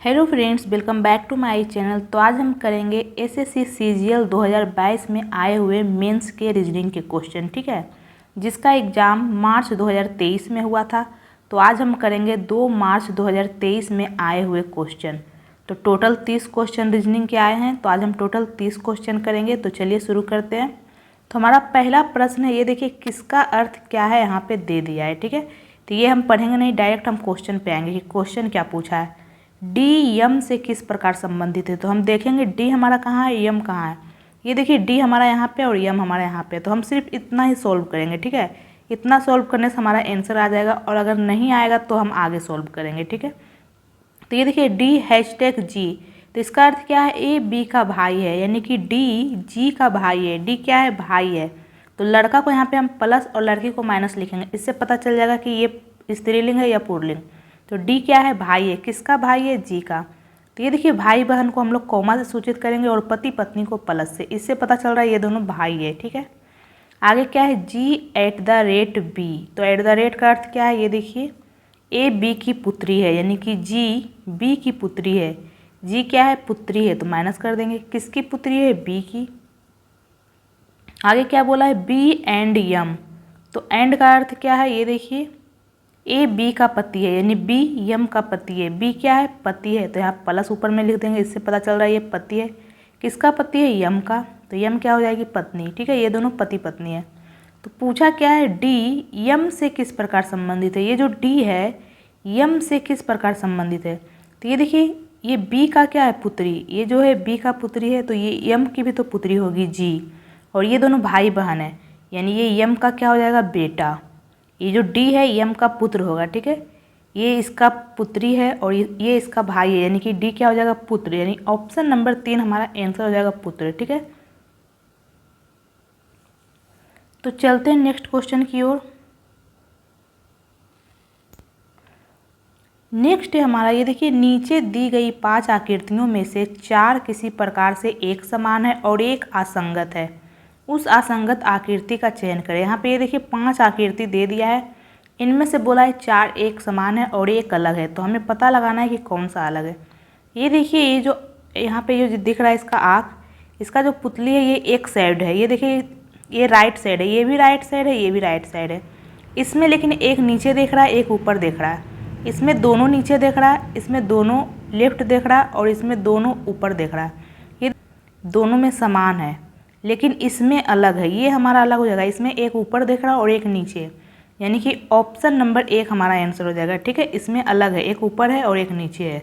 Hello friends, welcome back to my channel. तो आज हम करेंगे एसएससी सीजीएल 2022 में आए हुए मेंस के रीजनिंग के क्वेश्चन, ठीक है, जिसका एग्ज़ाम मार्च 2023 में हुआ था। तो आज हम करेंगे 2 मार्च 2023 में आए हुए क्वेश्चन। तो टोटल 30 क्वेश्चन रीजनिंग के आए हैं। तो आज हम टोटल 30 क्वेश्चन करेंगे। तो चलिए शुरू करते हैं। तो हमारा पहला प्रश्न है, ये देखिए, किसका अर्थ क्या है यहाँ पे दे दिया है, ठीक है। तो ये हम पढ़ेंगे नहीं, डायरेक्ट हम क्वेश्चन पे आएंगे कि क्वेश्चन क्या पूछा है। डी यम से किस प्रकार संबंधित है। तो हम देखेंगे डी हमारा कहाँ है, यम कहाँ है। ये देखिए डी हमारा यहाँ पे और यम हमारा यहाँ पे। तो हम सिर्फ इतना ही सॉल्व करेंगे, ठीक है। इतना सॉल्व करने से हमारा आंसर आ जाएगा, और अगर नहीं आएगा तो हम आगे सॉल्व करेंगे, ठीक है। तो ये देखिए डी हैशटैग जी, तो इसका अर्थ क्या है, ए बी का भाई है, यानी कि डी जी का भाई है। डी क्या है, भाई है। तो लड़का को यहाँ पे हम प्लस और लड़की को माइनस लिखेंगे, इससे पता चल जाएगा कि ये स्त्रीलिंग है या पुल्लिंग। तो डी क्या है, भाई है। किसका भाई है, जी का। तो ये देखिए भाई बहन को हम लोग कॉमा से सूचित करेंगे और पति पत्नी को प्लस से, इससे पता चल रहा है ये दोनों भाई है, ठीक है। आगे क्या है, G@बी। तो एट द रेट का अर्थ क्या है, ये देखिए ए बी की पुत्री है, यानी कि जी बी की पुत्री है। जी क्या है, पुत्री है, तो माइनस कर देंगे। किसकी पुत्री है, बी की। आगे क्या बोला है, बी एंड यम। तो एंड का अर्थ क्या है, ये देखिए ए बी का पति है, यानी बी यम का पति है। बी क्या है, पति है, तो यहाँ प्लस ऊपर में लिख देंगे, इससे पता चल रहा है ये पति है। किसका पति है, यम का। तो यम क्या हो जाएगी, पत्नी, ठीक है। ये दोनों पति पत्नी है। तो पूछा क्या है, डी यम से किस प्रकार संबंधित है। ये जो डी है यम से किस प्रकार संबंधित है। तो ये देखिए ये बी का क्या है, पुत्री। ये जो है बी का पुत्री है, तो ये यम की भी तो पुत्री होगी, जी। और ये दोनों भाई बहन है, यानी ये यम का क्या हो जाएगा, बेटा। ये जो डी है यम का पुत्र होगा, ठीक है। ये इसका पुत्री है और ये इसका भाई है, यानी कि डी क्या हो जाएगा, पुत्र। यानी ऑप्शन नंबर 3 हमारा आंसर हो जाएगा पुत्र, ठीक है। तो चलते हैं नेक्स्ट क्वेश्चन की ओर। नेक्स्ट है हमारा, ये देखिए, नीचे दी गई 5 आकृतियों में से 4 किसी प्रकार से एक समान है और एक असंगत है। उस असंगत आकृति का चयन करें। यहाँ पे ये देखिए 5 आकृति दे दिया है, इनमें से बोला है 4 एक समान है और एक अलग है। तो हमें पता लगाना है कि कौन सा अलग है। ये देखिए ये जो यहाँ पे जो दिख रहा है इसका आँख, इसका जो पुतली है ये एक साइड है। ये देखिए ये राइट साइड है, ये भी राइट साइड है, ये भी राइट साइड है। इसमें लेकिन एक नीचे देख रहा है, एक ऊपर देख रहा है। इसमें दोनों नीचे देख रहा है, इसमें दोनों लेफ्ट देख रहा है और इसमें दोनों ऊपर देख रहा है। ये दोनों में समान है लेकिन इसमें अलग है, ये हमारा अलग हो जाएगा। इसमें एक ऊपर देख रहा है और एक नीचे, यानी कि ऑप्शन नंबर 1 हमारा आंसर हो जाएगा, ठीक है। इसमें अलग है, एक ऊपर है और एक नीचे है।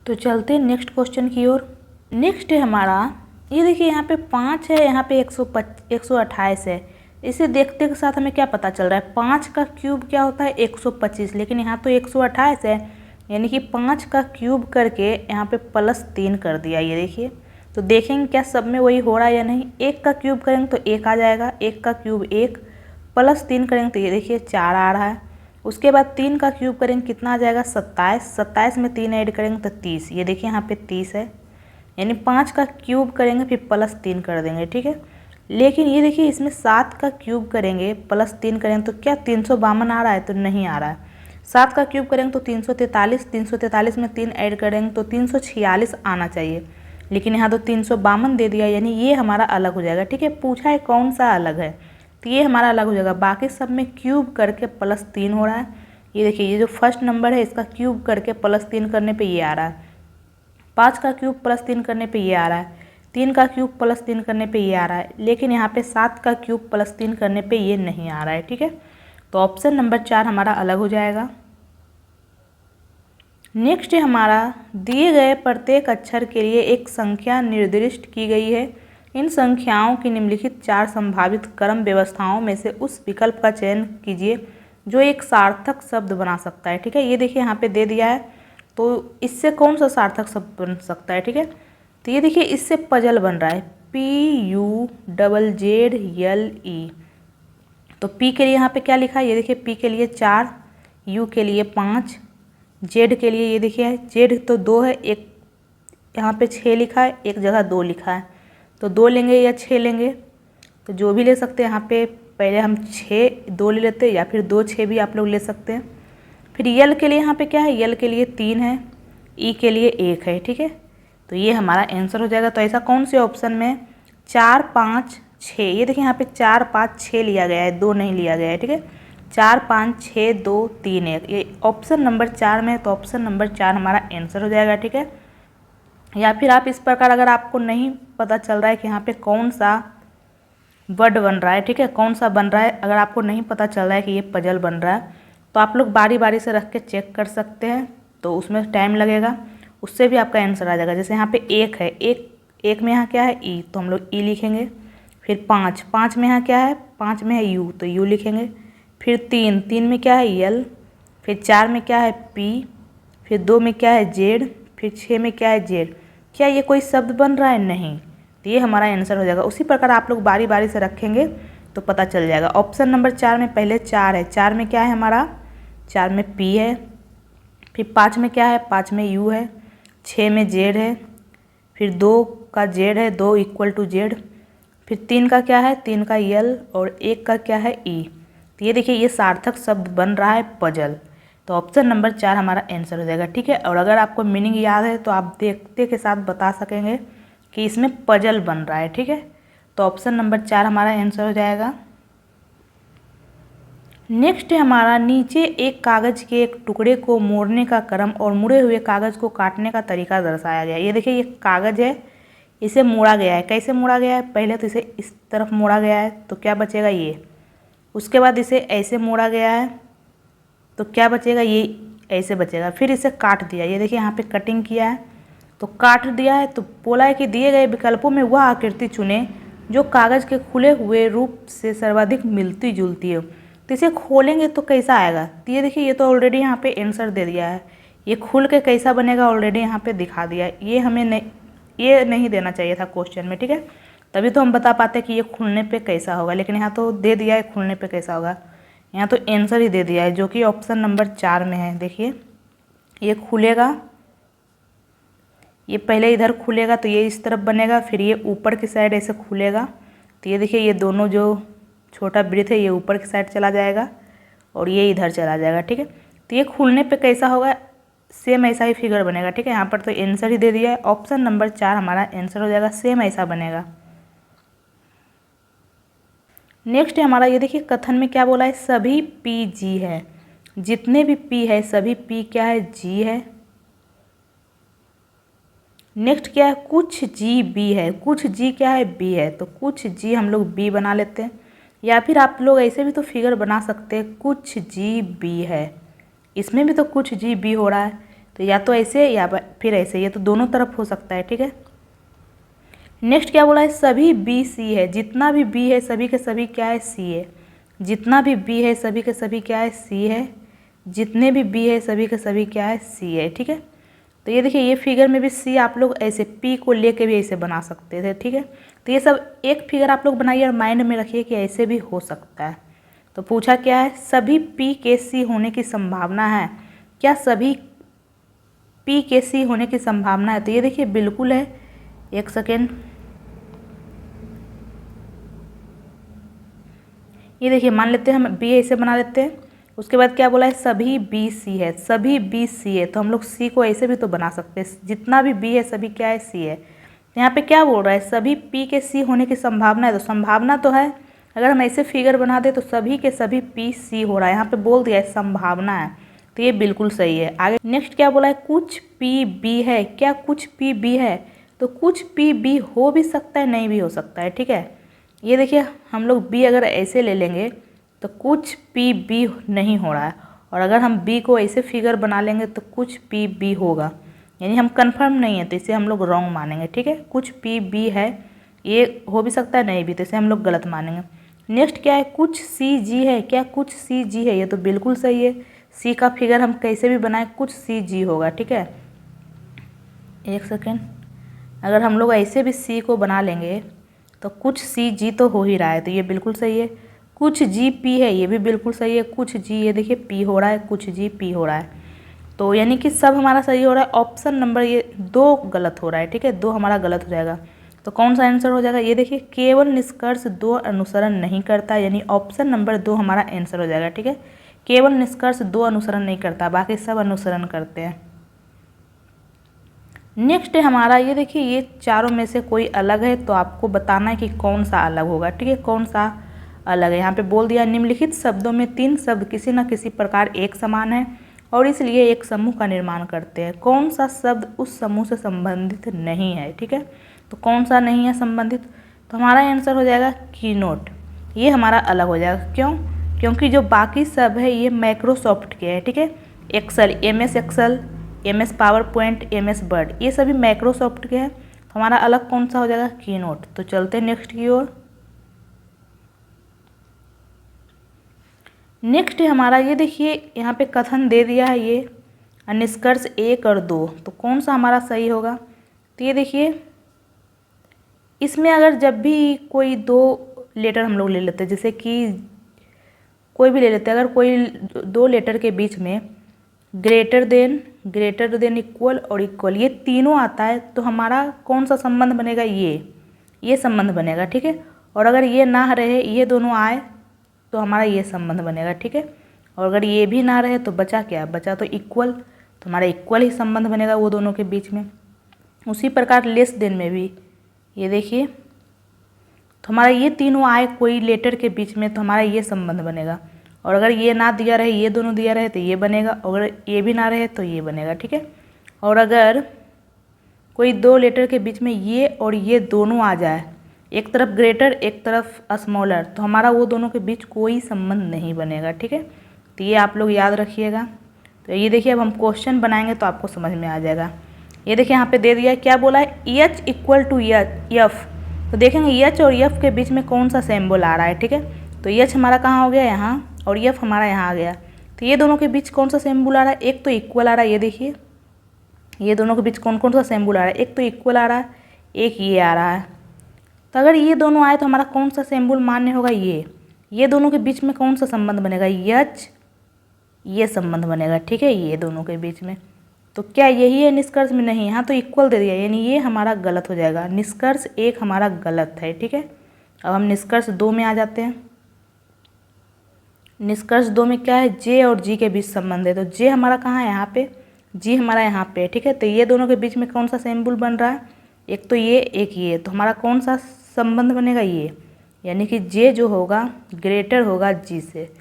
तो चलते हैं नेक्स्ट क्वेश्चन की ओर। नेक्स्ट है हमारा, ये देखिए यहाँ पे 5 है, यहाँ पे 128 है। इसे देखते के साथ हमें क्या पता चल रहा है, 5 का क्यूब क्या होता है, 125, लेकिन यहाँ तो 128 है, यानी कि 5 का क्यूब करके यहाँ पे +3 कर दिया। ये देखिए, तो देखेंगे क्या सब में वही हो रहा है या नहीं। 1 का क्यूब करेंगे तो 1 आ जाएगा, 1 का क्यूब 1, +3 करेंगे तो ये देखिए 4 आ रहा है। उसके बाद 3 का क्यूब करेंगे कितना आ जाएगा, 27, 27 में 3 ऐड करेंगे तो 30। ये देखिए यहाँ पे 30 है, यानी 5 का क्यूब करेंगे फिर +3 कर देंगे, ठीक है। लेकिन ये देखिए इसमें 7 का क्यूब करेंगे +3 करेंगे तो क्या 352 आ रहा है, तो नहीं आ रहा है। 7 का क्यूब करेंगे तो 343, 343 में 3 ऐड करेंगे तो 346 आना चाहिए, लेकिन यहाँ तो 352 दे दिया, यानी ये हमारा अलग हो जाएगा, ठीक है। पूछा है कौन सा अलग है, तो ये हमारा अलग हो जाएगा। बाकी सब में क्यूब करके +3 हो रहा है। ये देखिए ये जो फर्स्ट नंबर है इसका क्यूब करके +3 करने पे ये आ रहा है। 5 का क्यूब +3 करने पे ये आ रहा है। 3 का क्यूब +3 करने पे ये आ रहा है, लेकिन यहाँ पे 7 का क्यूब +3 करने पे ये नहीं आ रहा है, ठीक है। तो ऑप्शन नंबर 4 हमारा अलग हो जाएगा। नेक्स्ट है हमारा, दिए गए प्रत्येक अक्षर के लिए एक संख्या निर्दिष्ट की गई है। इन संख्याओं की निम्नलिखित 4 संभावित क्रम व्यवस्थाओं में से उस विकल्प का चयन कीजिए जो एक सार्थक शब्द बना सकता है, ठीक है। ये देखिए यहाँ पे दे दिया है, तो इससे कौन सा सार्थक शब्द बन सकता है, ठीक है। तो ये देखिए इससे पजल बन रहा है, PUZZLE। तो पी के लिए यहाँ पे क्या लिखा है, ये देखिए पी के लिए 4, यू के लिए 5, जेड के लिए ये देखिए जेड तो 2 है, एक यहाँ पे 6 लिखा है, एक जगह 2 लिखा है। तो 2 लेंगे या 6 लेंगे, तो जो भी ले सकते हैं। यहाँ पे पहले हम 6 2 ले लेते हैं, या फिर 2 6 भी आप लोग ले सकते हैं। फिर यल के लिए यहाँ पे क्या है, यल के लिए 3 है, ई के लिए 1 है, ठीक है। तो ये हमारा आंसर हो जाएगा। तो ऐसा कौन से ऑप्शन में 4, 5, 6, ये देखिए यहाँ पे 4, 5, 6 लिया गया है, 2 नहीं लिया गया है, ठीक है। 4, 5, 6, 2, 3, 1, ये ऑप्शन नंबर 4 में है, तो ऑप्शन नंबर 4 हमारा आंसर हो जाएगा, ठीक है। या फिर आप इस प्रकार, अगर आपको नहीं पता चल रहा है कि यहाँ पे कौन सा वर्ड बन रहा है, ठीक है, कौन सा बन रहा है, अगर आपको नहीं पता चल रहा है कि ये पजल बन रहा है, तो आप लोग बारी बारी से रख के चेक कर सकते हैं, तो उसमें टाइम लगेगा, उससे भी आपका आंसर आ जाएगा। जैसे यहाँ पे 1 है, एक में यहाँ क्या है ई, तो हम लोग ई लिखेंगे। फिर 5 में यहाँ क्या है, 5 में है यू, तो यू लिखेंगे। फिर 3 में क्या है यल। फिर 4 में क्या है पी। फिर 2 में क्या है जेड। फिर 6 में क्या है जेड। क्या ये कोई शब्द बन रहा है? नहीं, तो ये हमारा आंसर हो जाएगा। उसी प्रकार आप लोग बारी बारी से रखेंगे तो पता चल जाएगा। ऑप्शन नंबर 4 में पहले 4 है, 4 में क्या है हमारा, 4 में पी है। फिर 5 में क्या है, 5 में यू है। 6 में जेड है। फिर 2 का जेड है, 2 इक्वल टू जेड। फिर 3 का क्या है, 3 का यल, और 1 का क्या है ई। तो ये देखिए, ये सार्थक शब्द बन रहा है पजल। तो ऑप्शन नंबर 4 हमारा आंसर हो जाएगा, ठीक है। और अगर आपको मीनिंग याद है तो आप देखते के साथ बता सकेंगे कि इसमें पजल बन रहा है, ठीक है। तो ऑप्शन नंबर 4 हमारा आंसर हो जाएगा। नेक्स्ट है हमारा, नीचे एक कागज़ के एक टुकड़े को मोड़ने का क्रम और मुड़े हुए कागज़ को काटने का तरीका दर्शाया गया है। ये देखिए, ये कागज़ है, इसे मोड़ा गया है। कैसे मोड़ा गया है? पहले तो इसे इस तरफ मोड़ा गया है, तो क्या बचेगा ये। उसके बाद इसे ऐसे मोड़ा गया है, तो क्या बचेगा, ये ऐसे बचेगा। फिर इसे काट दिया, ये देखिए यहाँ पे कटिंग किया है, तो काट दिया है। तो बोला है कि दिए गए विकल्पों में वह आकृति चुनें जो कागज़ के खुले हुए रूप से सर्वाधिक मिलती जुलती है। तो इसे खोलेंगे तो कैसा आएगा? तो ये देखिए, ये तो ऑलरेडी यहाँ पे आंसर दे दिया है। ये खुल के कैसा बनेगा ऑलरेडी यहाँ पे दिखा दिया है। ये नहीं देना चाहिए था क्वेश्चन में, ठीक है। तभी तो हम बता पाते कि ये खुलने पे कैसा होगा, लेकिन यहाँ तो दे दिया है खुलने पे कैसा होगा। यहाँ तो आंसर ही दे दिया है, जो कि ऑप्शन नंबर 4 में है। देखिए, ये खुलेगा, ये पहले इधर खुलेगा तो ये इस तरफ बनेगा, फिर ये ऊपर की साइड ऐसे खुलेगा। तो ये देखिए, ये दोनों जो छोटा वृत्त है ये ऊपर की साइड चला जाएगा और ये इधर चला जाएगा, ठीक है। तो ये खुलने पे कैसा होगा, सेम ऐसा ही फिगर बनेगा, ठीक है। यहाँ पर तो आंसर ही दे दिया है, ऑप्शन नंबर 4 हमारा आंसर हो जाएगा, सेम ऐसा बनेगा। नेक्स्ट है हमारा, ये देखिए कथन में क्या बोला है, सभी पी जी है। जितने भी पी है सभी पी क्या है, जी है। नेक्स्ट क्या है, कुछ जी बी है। कुछ जी क्या है, बी है, तो कुछ जी हम लोग बी बना लेते हैं। या फिर आप लोग ऐसे भी तो फिगर बना सकते हैं, कुछ जी बी है, इसमें भी तो कुछ जी बी हो रहा है, तो या तो ऐसे या फिर ऐसे, ये तो दोनों तरफ हो सकता है, ठीक है। नेक्स्ट क्या बोला है, सभी बी सी है। जितना भी बी है सभी के सभी क्या है, सी है। जितना भी बी है सभी के सभी क्या है, सी है। जितने भी बी है सभी के सभी क्या है, सी है, ठीक है। तो ये देखिए, ये फिगर में भी सी आप लोग ऐसे पी को लेके भी ऐसे बना सकते थे, ठीक है। तो ये सब एक फिगर आप लोग बनाइए और माइंड में रखिए कि ऐसे भी हो सकता है। तो पूछा क्या है, सभी पी के सी होने की संभावना है। क्या सभी पी के सी होने की संभावना है? तो ये देखिए बिल्कुल है। एक सेकेंड, ये देखिए मान लेते हैं हम बी ऐसे बना लेते हैं। उसके बाद क्या बोला है, सभी बी सी है। सभी बी सी है, तो हम लोग सी को ऐसे भी तो बना सकते हैं, जितना भी बी है सभी क्या है, सी है। यहाँ पे क्या बोल रहा है, सभी पी के सी होने की संभावना है, तो संभावना तो है। अगर हम ऐसे फिगर बना दें तो सभी के सभी पी सी हो रहा है, यहाँ पे बोल दिया है संभावना है, तो ये बिल्कुल सही है। आगे नेक्स्ट क्या बोला है, कुछ पी बी है। क्या कुछ पी बी है? तो कुछ पी बी हो भी सकता है, नहीं भी हो सकता है, ठीक है। ये देखिए, हम लोग बी अगर ऐसे ले लेंगे तो कुछ पी बी नहीं हो रहा है, और अगर हम बी को ऐसे फिगर बना लेंगे तो कुछ पी बी होगा, यानी हम कंफर्म नहीं है, तो इसे हम लोग रॉन्ग मानेंगे, ठीक है। कुछ पी बी है, ये हो भी सकता है, नहीं भी, तो इसे हम लोग गलत मानेंगे। नेक्स्ट क्या है, कुछ सी जी है। क्या कुछ सी जी है? ये तो बिल्कुल सही है। सी का फिगर हम कैसे भी बनाएं, कुछ सी जी होगा, ठीक है। एक सेकेंड, अगर हम लोग ऐसे भी सी को बना लेंगे तो कुछ सी जी तो हो ही रहा है, तो ये बिल्कुल सही है। कुछ जी पी है, ये भी बिल्कुल सही है। कुछ जी, ये देखिए पी हो रहा है, कुछ जी पी हो रहा है, तो यानी कि सब हमारा सही हो रहा है। ऑप्शन नंबर ये 2 गलत हो रहा है, ठीक है, 2 हमारा गलत हो जाएगा। तो कौन सा आंसर हो जाएगा, ये देखिए, केवल निष्कर्ष 2 अनुसरण नहीं करता, यानी ऑप्शन नंबर 2 हमारा आंसर हो जाएगा, ठीक है। केवल निष्कर्ष 2 अनुसरण नहीं करता, बाकी सब अनुसरण करते हैं। नेक्स्ट है हमारा, ये देखिए ये चारों में से कोई अलग है तो आपको बताना है कि कौन सा अलग होगा, ठीक है, कौन सा अलग है। यहाँ पे बोल दिया निम्नलिखित शब्दों में 3 शब्द किसी न किसी प्रकार एक समान है और इसलिए एक समूह का निर्माण करते हैं। कौन सा शब्द उस समूह से संबंधित नहीं है, ठीक है, तो कौन सा नहीं है संबंधित, तो हमारा आंसर हो जाएगा कीनोट। ये हमारा अलग हो जाएगा, क्यों, क्योंकि जो बाकी सब है ये माइक्रोसॉफ्ट के है, ठीक है, Excel, MS Excel, MS PowerPoint, MS Word, ये सभी माइक्रोसॉफ्ट के हैं। तो हमारा अलग कौन सा हो जाएगा, कीनोट। तो चलते हैं नेक्स्ट की ओर। नेक्स्ट है हमारा, ये देखिए यहाँ पे कथन दे दिया है ये निष्कर्ष 1 और 2, तो कौन सा हमारा सही होगा। तो ये देखिए इसमें अगर जब भी कोई 2 लेटर हम लोग ले लेते हैं, जैसे कि कोई भी ले लेते हैं, अगर कोई 2 लेटर के बीच में ग्रेटर देन, इक्वल और इक्वल ये तीनों आता है तो हमारा कौन सा संबंध बनेगा, ये संबंध बनेगा, ठीक है। और अगर ये ना रहे, ये दोनों आए तो हमारा ये संबंध बनेगा, ठीक है। और अगर ये भी ना रहे तो बचा क्या, बचा तो इक्वल, तो हमारा इक्वल ही संबंध बनेगा वो दोनों के बीच में। उसी प्रकार लेस देन में भी ये देखिए, तो हमारा ये तीनों आए कोई लेटर के बीच में तो हमारा ये संबंध बनेगा। और अगर ये ना दिया रहे, ये दोनों दिया रहे तो ये बनेगा, और अगर ये भी ना रहे तो ये बनेगा, ठीक है। और अगर कोई 2 लेटर के बीच में ये और ये दोनों आ जाए, एक तरफ ग्रेटर एक तरफ स्मॉलर, तो हमारा वो दोनों के बीच कोई संबंध नहीं बनेगा, ठीक है। तो ये आप लोग याद रखिएगा। तो ये देखिए अब हम क्वेश्चन बनाएंगे तो आपको समझ में आ जाएगा। ये देखिए यहाँ पे दे दिया है, क्या बोला है, H इक्वल टू F, तो देखेंगे H और F के बीच में कौन सा सिंबल आ रहा है, ठीक है। तो H हमारा कहाँ हो गया, यहाँ, और F हमारा यहाँ आ गया। तो ये दोनों के बीच कौन सा सिंबल आ रहा है, एक तो इक्वल आ रहा है, ये देखिए ये दोनों के बीच कौन कौन सा सिंबल आ रहा है, एक तो इक्वल आ रहा है, एक ये आ रहा है। तो अगर ये दोनों आए तो हमारा कौन सा सिंबल मान्य होगा, ये दोनों के बीच में कौन सा संबंध बनेगा, H, ये संबंध बनेगा, ठीक है, ये दोनों के बीच में। तो क्या यही है निष्कर्ष में, नहीं, यहाँ तो इक्वल दे दिया, यानी ये हमारा गलत हो जाएगा, निष्कर्ष 1 हमारा गलत है, ठीक है। अब हम निष्कर्ष 2 में आ जाते हैं। निष्कर्ष 2 में क्या है, J और G के बीच संबंध है। तो J हमारा कहाँ है, यहाँ पे, G हमारा यहाँ पे, ठीक है। तो ये दोनों के बीच में कौन सा सिंबल बन रहा है, एक तो ये एक ये, तो हमारा कौन सा संबंध बनेगा, ये, यानी कि J जो होगा ग्रेटर होगा G से।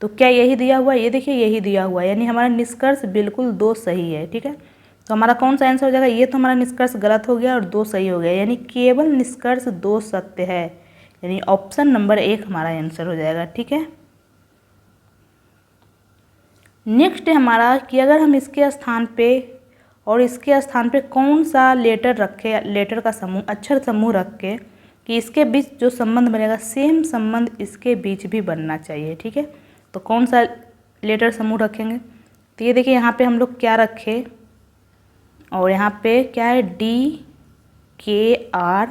तो क्या यही दिया हुआ है, ये देखिए यही दिया हुआ है, यानी हमारा निष्कर्ष बिल्कुल 2 सही है, ठीक है। तो हमारा कौन सा आंसर हो जाएगा, ये तो हमारा निष्कर्ष गलत हो गया और 2 सही हो गया, यानी केवल निष्कर्ष 2 सत्य है, यानी ऑप्शन नंबर 1 हमारा आंसर हो जाएगा, ठीक है। नेक्स्ट है हमारा कि अगर हम इसके स्थान पे और इसके स्थान पे कौन सा लेटर रखे, लेटर का समूह, अक्षर समूह रख के कि इसके बीच जो संबंध बनेगा सेम संबंध इसके बीच भी बनना चाहिए, ठीक है। तो कौन सा लेटर समूह रखेंगे, तो ये देखिए यहाँ पे हम लोग क्या रखे, और यहाँ पे क्या है, DKR,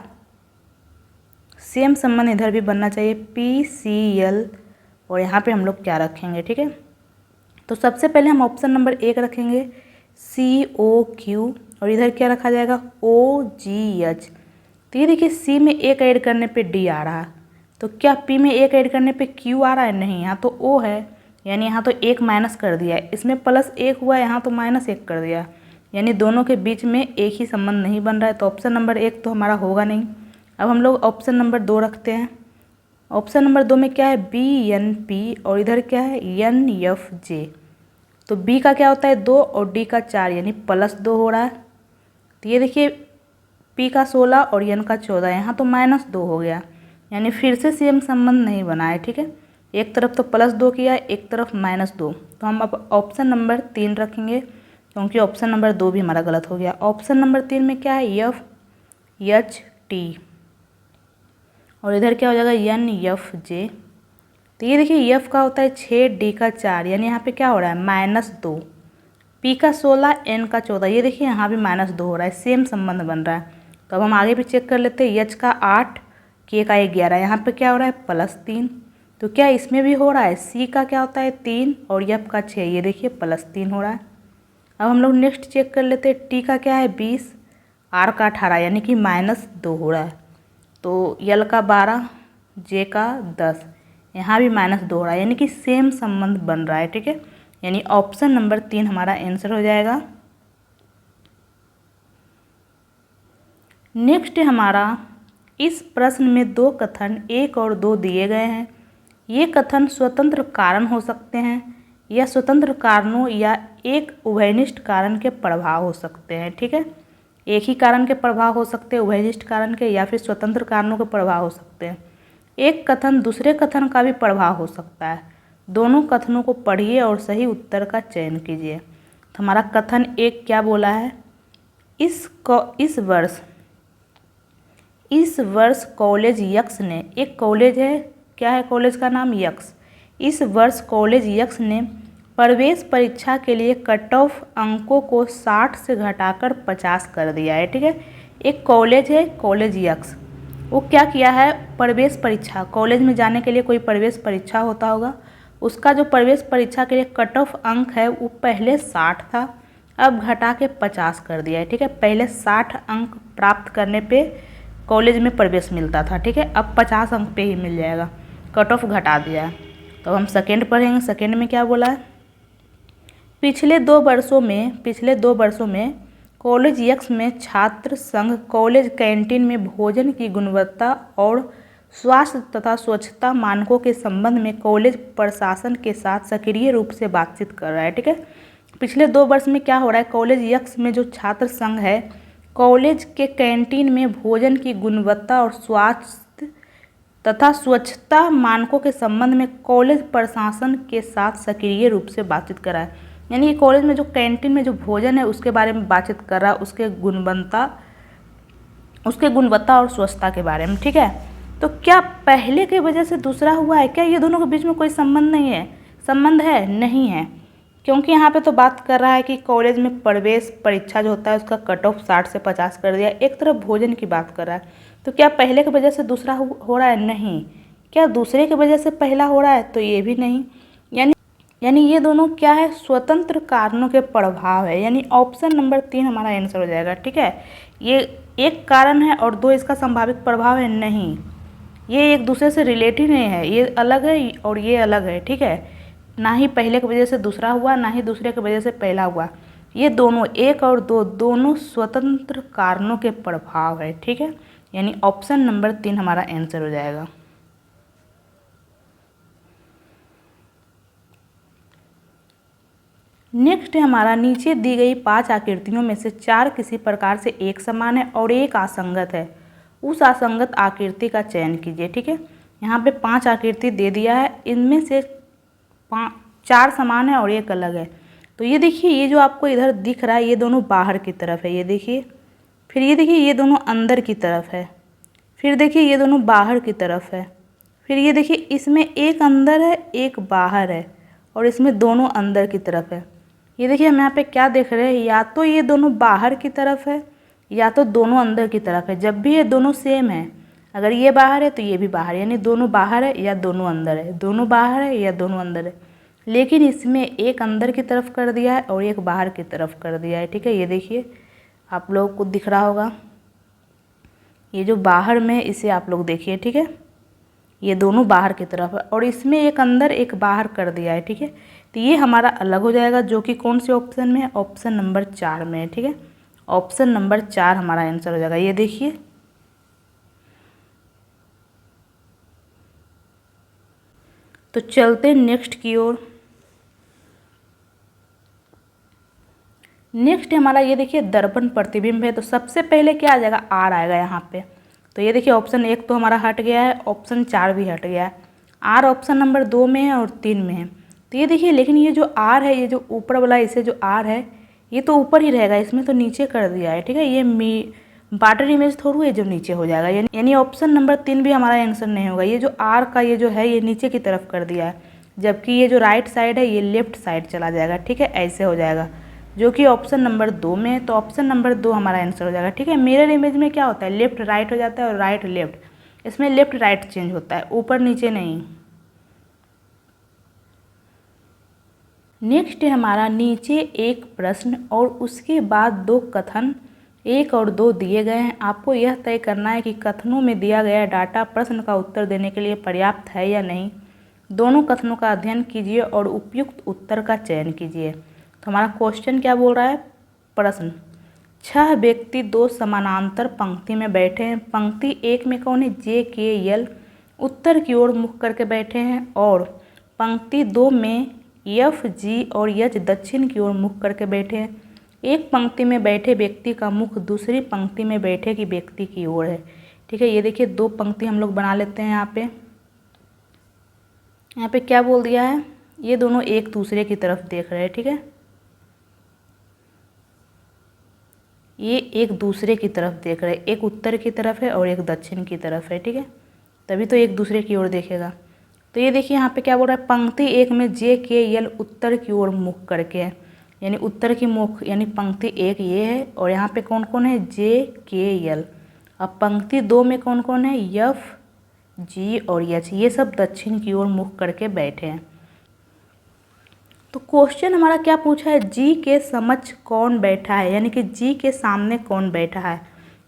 सेम संबंध इधर भी बनना चाहिए, PCL, और यहाँ पे हम लोग क्या रखेंगे, ठीक है। तो सबसे पहले हम ऑप्शन नंबर 1 रखेंगे COQ, और इधर क्या रखा जाएगा, OGH। तो ये देखिए C में 1 ऐड करने पे D आ रहा है, तो क्या P में 1 ऐड करने पे Q आ रहा है, नहीं, यहाँ तो O है, यानी यहाँ तो 1 माइनस कर दिया है, इसमें +1 हुआ है, यहाँ तो -1 कर दिया, यानी दोनों के बीच में एक ही संबंध नहीं बन रहा है, तो ऑप्शन नंबर 1 तो हमारा होगा नहीं। अब हम लोग ऑप्शन नंबर 2 रखते हैं। ऑप्शन नंबर 2 में क्या है, BNP, और इधर क्या है, NFJ। तो B का क्या होता है, 2 और D का 4, यानी +2 हो रहा है। तो ये देखिए P का 16 और N का 14, यहाँ तो -2 हो गया, यानी फिर से सेम संबंध नहीं बना है, ठीक है। एक तरफ तो +2 किया है, एक तरफ -2, तो हम अब ऑप्शन नंबर 3 रखेंगे, क्योंकि ऑप्शन नंबर 2 भी हमारा गलत हो गया। ऑप्शन नंबर 3 में क्या है, FHT, और इधर क्या हो जाएगा, NFJ। तो ये देखिए F का होता है 6, D का 4, यानी यहाँ पे क्या हो रहा है, -2, P का 16, N का 14, ये देखिए यहाँ भी -2 हो रहा है, सेम संबंध बन रहा है। तो अब हम आगे भी चेक कर लेते हैं, H का 8, K का 11, यहाँ पे क्या हो रहा है, +3, तो क्या इसमें भी हो रहा है। C का क्या होता है 3 और F का 6, ये देखिए +3 हो रहा है। अब हम लोग नेक्स्ट चेक कर लेते हैं, T का क्या है 20, R का 18, यानी कि -2 हो रहा है। तो L का 12, J का 10, यहाँ भी -2 हो रहा है, यानी कि सेम संबंध बन रहा है, ठीक है। यानी ऑप्शन नंबर 3 हमारा आंसर हो जाएगा। नेक्स्ट हमारा इस प्रश्न में दो कथन 1 और 2 दिए गए हैं। ये कथन स्वतंत्र कारण हो सकते हैं या स्वतंत्र कारणों या एक उभयनिष्ठ कारण के प्रभाव हो सकते हैं। ठीक है, एक ही कारण के प्रभाव हो सकते हैं, उभयनिष्ठ कारण के, या फिर स्वतंत्र कारणों के प्रभाव हो सकते हैं। एक कथन दूसरे कथन का भी प्रभाव हो सकता है। दोनों कथनों को पढ़िए और सही उत्तर का चयन कीजिए। तो हमारा कथन 1 क्या बोला है, इस वर्ष कॉलेज यक्स ने, एक कॉलेज है, क्या है कॉलेज का नाम, यक्स। इस वर्ष कॉलेज यक्स ने प्रवेश परीक्षा के लिए कट ऑफ अंकों को 60 से घटाकर 50 कर दिया है। ठीक है, एक कॉलेज है कॉलेज यक्स, वो क्या किया है, प्रवेश परीक्षा, कॉलेज में जाने के लिए कोई प्रवेश परीक्षा होता होगा, उसका जो प्रवेश परीक्षा के लिए कट ऑफ अंक है वो पहले 60 था, अब घटा के 50 कर दिया है। ठीक है, पहले 60 अंक प्राप्त करने पे कॉलेज में प्रवेश मिलता था। ठीक है, अब 50 अंक पे ही मिल जाएगा, कट ऑफ घटा दिया है। तो हम सेकेंड पढ़ेंगे। सेकेंड में क्या बोला है, पिछले दो वर्षों में कॉलेज यक्स में छात्र संघ कॉलेज कैंटीन में भोजन की गुणवत्ता और स्वास्थ्य तथा स्वच्छता मानकों के संबंध में कॉलेज प्रशासन के साथ सक्रिय रूप से बातचीत कर रहा है। ठीक है, पिछले 2 वर्ष में क्या हो रहा है, कॉलेज यक्स में जो छात्र संघ है कॉलेज के कैंटीन में भोजन की गुणवत्ता और स्वास्थ्य तथा स्वच्छता मानकों के संबंध में कॉलेज प्रशासन के साथ सक्रिय रूप से बातचीत कर रहा है। यानी कॉलेज में जो कैंटीन में जो भोजन है उसके बारे में बातचीत कर रहा है, उसके गुणवत्ता और स्वच्छता के बारे में। ठीक है, तो क्या पहले की वजह से दूसरा हुआ है, क्या ये दोनों के बीच में कोई संबंध नहीं है, संबंध है, नहीं है, क्योंकि यहाँ पे तो बात कर रहा है कि कॉलेज में प्रवेश परीक्षा जो होता है उसका कट ऑफ 60 से 50 कर दिया, एक तरफ भोजन की बात कर रहा है। तो क्या पहले की वजह से दूसरा हो रहा है, नहीं। क्या दूसरे की वजह से पहला हो रहा है, तो ये भी नहीं। यानी ये दोनों क्या है, स्वतंत्र कारणों के प्रभाव है, यानी ऑप्शन नंबर 3 हमारा आंसर हो जाएगा। ठीक है, ये एक कारण है और 2 इसका संभावित प्रभाव है, नहीं, ये एक दूसरे से रिलेटेड नहीं है, ये अलग है और ये अलग है। ठीक है, ना ही पहले की वजह से दूसरा हुआ, ना ही दूसरे की वजह से पहला हुआ, ये दोनों 1 और 2 दोनों स्वतंत्र कारणों के प्रभाव है। ठीक है, यानी ऑप्शन नंबर 3 हमारा आंसर हो जाएगा। नेक्स्ट हमारा नीचे दी गई 5 आकृतियों में से 4 किसी प्रकार से एक समान है और एक असंगत है, उस असंगत आकृति का चयन कीजिए। ठीक है, यहाँ पे 5 आकृति दे दिया है, इनमें से 4 समान है और एक अलग है। तो ये देखिए, ये जो आपको इधर दिख रहा है ये दोनों बाहर की तरफ है, ये देखिए, फिर ये देखिए ये दोनों अंदर की तरफ है, फिर देखिए ये दोनों बाहर की तरफ है, फिर ये देखिए इसमें एक अंदर है एक बाहर है और इसमें दोनों अंदर की तरफ है। ये देखिए हम यहाँ पे क्या देख रहे हैं, या तो ये दोनों बाहर की तरफ है या तो दोनों अंदर की तरफ है। जब भी ये दोनों सेम है, अगर ये बाहर है तो ये भी बाहर है, यानी दोनों बाहर है या दोनों अंदर है, दोनों बाहर है या दोनों अंदर है। लेकिन इसमें एक अंदर की तरफ कर दिया है और एक बाहर की तरफ कर दिया है। ठीक है, ये देखिए आप लोगों को दिख रहा होगा, ये जो बाहर में इसे आप लोग देखिए। ठीक है, ये दोनों बाहर की तरफ है और इसमें एक अंदर एक बाहर कर दिया है। ठीक है, तो ये हमारा अलग हो जाएगा, जो कि कौन से ऑप्शन में है, ऑप्शन नंबर 4 में है। ठीक है, ऑप्शन नंबर 4 हमारा आंसर हो जाएगा। ये देखिए, तो चलते नेक्स्ट की ओर। नेक्स्ट हमारा ये देखिए दर्पण प्रतिबिंब है, तो सबसे पहले क्या आ जाएगा, आर आएगा यहाँ पे। तो ये देखिए ऑप्शन 1 तो हमारा हट गया है, ऑप्शन 4 भी हट गया है, आर ऑप्शन नंबर 2 में है और 3 में है। तो ये देखिए, लेकिन ये जो आर है, ये जो ऊपर वाला इसे जो आर है ये तो ऊपर ही रहेगा, इसमें तो नीचे कर दिया है। ठीक है, ये वाटर इमेज थोड़ा है जो नीचे हो जाएगा, यानी ऑप्शन नंबर 3 भी हमारा आंसर नहीं होगा। ये जो आर का ये जो है ये नीचे की तरफ कर दिया है, जबकि ये जो राइट साइड है ये लेफ्ट साइड चला जाएगा। ठीक है, ऐसे हो जाएगा, जो कि ऑप्शन नंबर 2 में है। तो ऑप्शन नंबर 2 हमारा आंसर हो जाएगा। ठीक है, मिरर इमेज में क्या होता है, लेफ्ट राइट हो जाता है और राइट लेफ्ट, इसमें लेफ्ट राइट चेंज होता है, ऊपर नीचे नहीं। नेक्स्ट है हमारा नीचे एक प्रश्न और उसके बाद 2 कथन 1 और 2 दिए गए हैं। आपको यह तय करना है कि कथनों में दिया गया डाटा प्रश्न का उत्तर देने के लिए पर्याप्त है या नहीं। दोनों कथनों का अध्ययन कीजिए और उपयुक्त उत्तर का चयन कीजिए। तो हमारा क्वेश्चन क्या बोल रहा है, प्रश्न 6 व्यक्ति 2 समानांतर पंक्ति में बैठे हैं। पंक्ति 1 में कौन है, जे के यल उत्तर की ओर मुख करके बैठे हैं और पंक्ति 2 में एफ जी और एच दक्षिण की ओर मुख करके बैठे हैं। एक पंक्ति में बैठे व्यक्ति का मुख दूसरी पंक्ति में बैठे की व्यक्ति की ओर है। ठीक है, ये देखिए 2 पंक्ति हम लोग बना लेते हैं। यहाँ पे क्या बोल दिया है, ये दोनों एक दूसरे की तरफ देख रहे हैं। ठीक है, ये एक दूसरे की तरफ देख रहे हैं, एक उत्तर की तरफ है और एक दक्षिण की तरफ है। ठीक है, तभी तो एक दूसरे की ओर देखेगा। तो ये देखिए यहाँ पे क्या बोल रहा है, पंक्ति 1 में जे के यल उत्तर की ओर मुख करके है, यानी उत्तर की मुख, यानी पंक्ति 1 ये है और यहाँ पे कौन कौन है, जे के यल। अब पंक्ति 2 में कौन कौन है, एफ जी और एच, ये सब दक्षिण की ओर मुख करके बैठे हैं। तो क्वेश्चन हमारा क्या पूछा है, जी के समक्ष कौन बैठा है, यानी कि जी के सामने कौन बैठा है।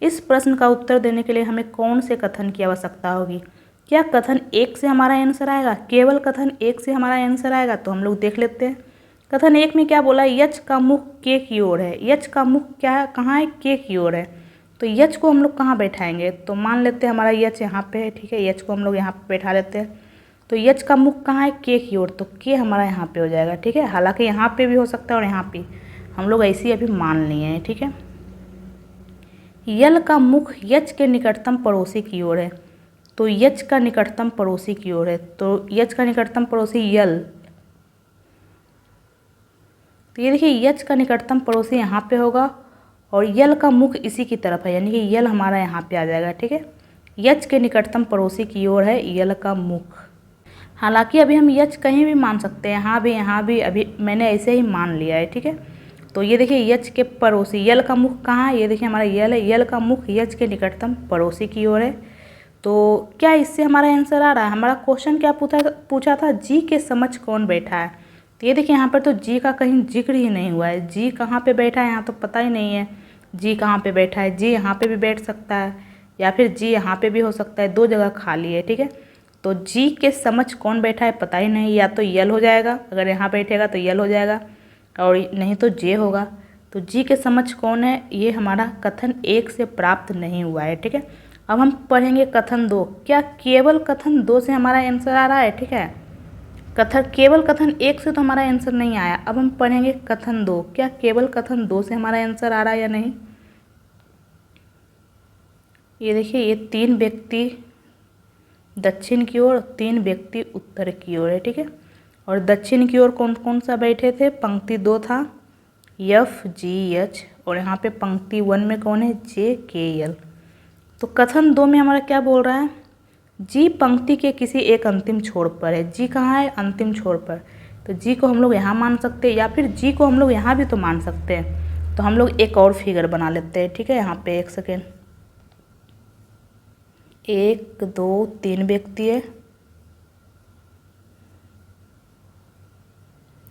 इस प्रश्न का उत्तर देने के लिए हमें कौन से कथन की आवश्यकता होगी। क्या कथन 1 से हमारा आंसर आएगा, केवल कथन 1 से हमारा आंसर आएगा, तो हम लोग देख लेते हैं। कथन 1 में क्या बोला, यच का मुख के की ओर है। यच का मुख क्या है, कहाँ है, के की ओर है। तो यच को हम लोग कहाँ बैठाएंगे, तो मान लेते हैं हमारा यच यहाँ पे है। ठीक है, यच को हम लोग यहाँ पे बैठा लेते हैं। तो यच का मुख कहाँ है, के की ओर, तो के हमारा यहाँ पे हो जाएगा। ठीक है, हालांकि यहाँ पे भी हो सकता है और यहाँ पे हम लोग ऐसे ही अभी मान लिए हैं। ठीक है, यल का मुख यच के निकटतम पड़ोसी की ओर है। तो यच का निकटतम पड़ोसी की ओर है, तो यच का निकटतम पड़ोसी यल। तो ये देखिए यच का निकटतम पड़ोसी यहाँ पे होगा और यल का मुख इसी की तरफ है, यानी कि यल हमारा यहाँ पे आ जाएगा। ठीक है, यच के निकटतम पड़ोसी की ओर है यल का मुख। हालांकि अभी हम यच कहीं भी मान सकते हैं, यहाँ भी अभी मैंने ऐसे ही मान लिया है। ठीक है, तो ये देखिए यच के पड़ोसी, यल का मुख कहाँ है, ये देखिए हमारा यल है, यल का मुख यच के निकटतम पड़ोसी की ओर है। तो क्या इससे हमारा आंसर आ रहा है। हमारा क्वेश्चन क्या पूछा था, जी के समक्ष कौन बैठा है। तो ये देखिए यहाँ पर तो जी का कहीं जिक्र ही नहीं हुआ है। जी कहाँ पे बैठा है, यहाँ तो पता ही नहीं है जी कहाँ पे बैठा है। जी यहाँ पे भी बैठ सकता है या फिर जी यहाँ पे भी हो सकता है, 2 जगह खाली है। ठीक है, तो जी के समक्ष कौन बैठा है पता ही नहीं, या तो यल हो जाएगा, अगर यहाँ बैठेगा तो यल हो जाएगा और नहीं तो जे होगा। तो जी के समक्ष कौन है, ये हमारा कथन 1 से प्राप्त नहीं हुआ है। ठीक है, अब हम पढ़ेंगे कथन 2। क्या केवल कथन 2 से हमारा आंसर आ रहा है। ठीक है, केवल कथन 1 से तो हमारा आंसर नहीं आया। अब हम पढ़ेंगे कथन 2, क्या केवल कथन 2 से हमारा आंसर आ रहा है या नहीं। ये देखिए ये 3 व्यक्ति दक्षिण की ओर, 3 व्यक्ति उत्तर की ओर है। ठीक है, और दक्षिण की ओर कौन कौन सा बैठे थे, पंक्ति 2 था एफ जी एच और यहाँ पे पंक्ति 1 में कौन है, जे के यल। तो कथन 2 में हमारा क्या बोल रहा है, जी पंक्ति के किसी एक अंतिम छोर पर है। जी कहाँ है, अंतिम छोर पर। तो जी को हम लोग यहाँ मान सकते हैं या फिर जी को हम लोग यहाँ भी तो मान सकते हैं। तो हम लोग एक और फिगर बना लेते हैं। ठीक है, यहाँ पे 1 सेकेंड, 1 2 3 व्यक्ति है।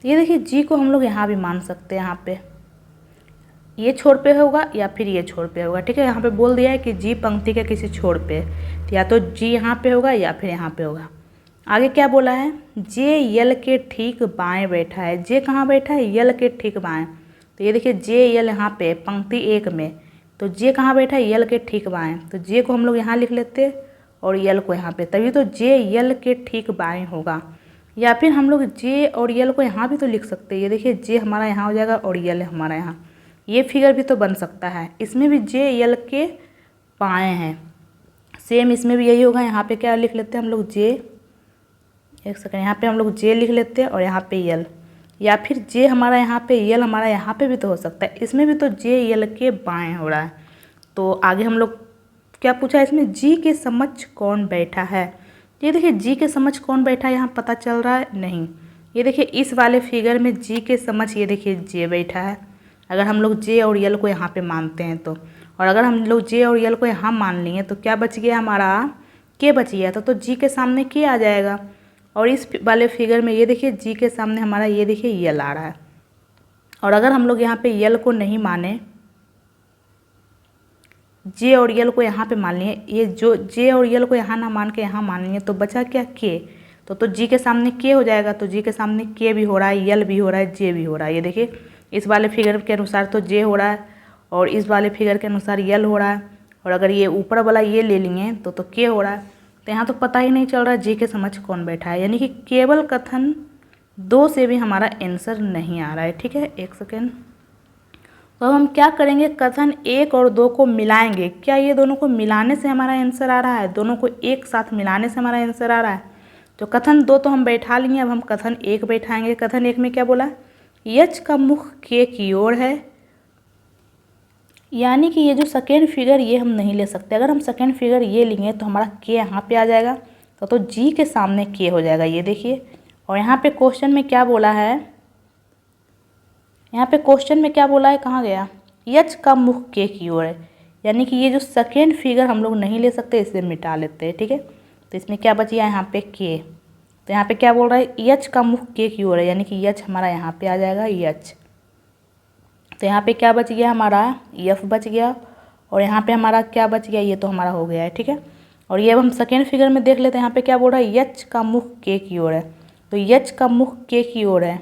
ये देखिए जी को हम लोग यहाँ भी मान सकते हैं, यहाँ पे ये छोर पे होगा या फिर ये छोर पे होगा। ठीक है, यहाँ पे बोल दिया है कि जी पंक्ति के किसी छोर पे, तो या तो जी यहाँ पे होगा या फिर यहाँ पे होगा। आगे क्या बोला है, जे यल के ठीक बाएं बैठा है। जे कहाँ बैठा है, यल के ठीक बाएं। तो ये देखिए जे यल यहाँ पे पंक्ति 1 में, तो जे कहाँ बैठा है, यल के ठीक बाएं। तो जे को हम लोग यहाँ लिख लेते हैं और यल को यहाँ पे, तभी तो जे यल के ठीक बाएं होगा। या फिर हम लोग जे और यल को यहाँ भी तो लिख सकते हैं। ये देखिए जे हमारा यहाँ हो जाएगा और यल हमारा यहाँ, ये फिगर भी तो बन सकता है। इसमें भी जे यल के बाएं हैं, सेम इसमें भी यही होगा। यहाँ पे क्या लिख लेते हैं हम लोग, जे, 1 सेकेंड, यहाँ पे हम लोग जे लिख लेते हैं और यहाँ पे यल, या फिर जे हमारा यहाँ पे, यल हमारा यहाँ पे भी तो हो सकता है। इसमें भी तो जे यल के बाएं हो रहा है। तो आगे हम लोग क्या पूछा है इसमें, जी के समक्ष कौन बैठा है। ये देखिए जी के समक्ष कौन बैठा है, यहाँ पता चल रहा है नहीं। ये देखिए इस वाले फिगर में जी के समक्ष ये देखिए जे बैठा है। अगर हम लोग जे और यल को यहाँ पे मानते हैं तो, और अगर हम लोग जे और यल को यहाँ मान लिए तो क्या बच गया हमारा, के बच गया। तो जी के सामने के आ जाएगा। और इस वाले फिगर में ये देखिए जी के सामने हमारा ये देखिए यल आ रहा है। और अगर हम लोग यहाँ पे यल को नहीं माने, जे और यल को यहाँ पे मान लिए, ये जो जे और यल को यहाँ ना मान के यहाँ मान लिए, तो बचा क्या, के। तो जी के सामने के हो जाएगा। तो जी के सामने के भी हो रहा है, यल भी हो रहा है, जे भी हो रहा है। ये देखिए इस वाले फिगर के अनुसार तो जे हो रहा है और इस वाले फिगर के अनुसार यल हो रहा है, और अगर ये ऊपर वाला ये ले लेंगे तो के हो रहा है। तो यहाँ तो पता ही नहीं चल रहा जी के समझ कौन बैठा है, यानी कि केवल कथन 2 से भी हमारा आंसर नहीं आ रहा है। ठीक है, एक सेकेंड। तो अब हम क्या करेंगे, कथन 1 और 2 को मिलाएंगे। क्या ये दोनों को मिलाने से हमारा आंसर आ रहा है? दोनों को एक साथ मिलाने से हमारा आंसर आ रहा है। तो कथन 2 तो हम बैठा लिए, अब हम कथन 1 बैठाएंगे। कथन 1 में क्या बोला? यच का मुख के की ओर है, यानी कि ये जो सेकेंड फिगर ये हम नहीं ले सकते। अगर हम सेकेंड फिगर ये लेंगे तो हमारा के यहाँ पे आ जाएगा, तो जी के सामने के हो जाएगा, ये देखिए। और यहाँ पे क्वेश्चन में क्या बोला है, यहाँ पे क्वेश्चन में क्या बोला है, कहाँ गया? यच का मुख के की ओर है, यानी कि ये जो सेकेंड फिगर हम लोग नहीं ले सकते, इसे मिटा लेते हैं। ठीक है, तो इसमें क्या बच गया यहाँ पे के। तो यहाँ पे क्या बोल रहा है, यच का मुख के की ओर है, यानी कि यच हमारा यहाँ पे आ जाएगा, यच। तो यहाँ पे क्या बच गया हमारा, यफ बच गया। और यहाँ पे हमारा क्या बच गया, ये तो हमारा हो गया है। ठीक है, और ये अब हम सेकेंड फिगर में देख लेते हैं। यहाँ पे क्या बोल रहा है, यच का मुख के की ओर है। तो यच का मुख के की ओर है,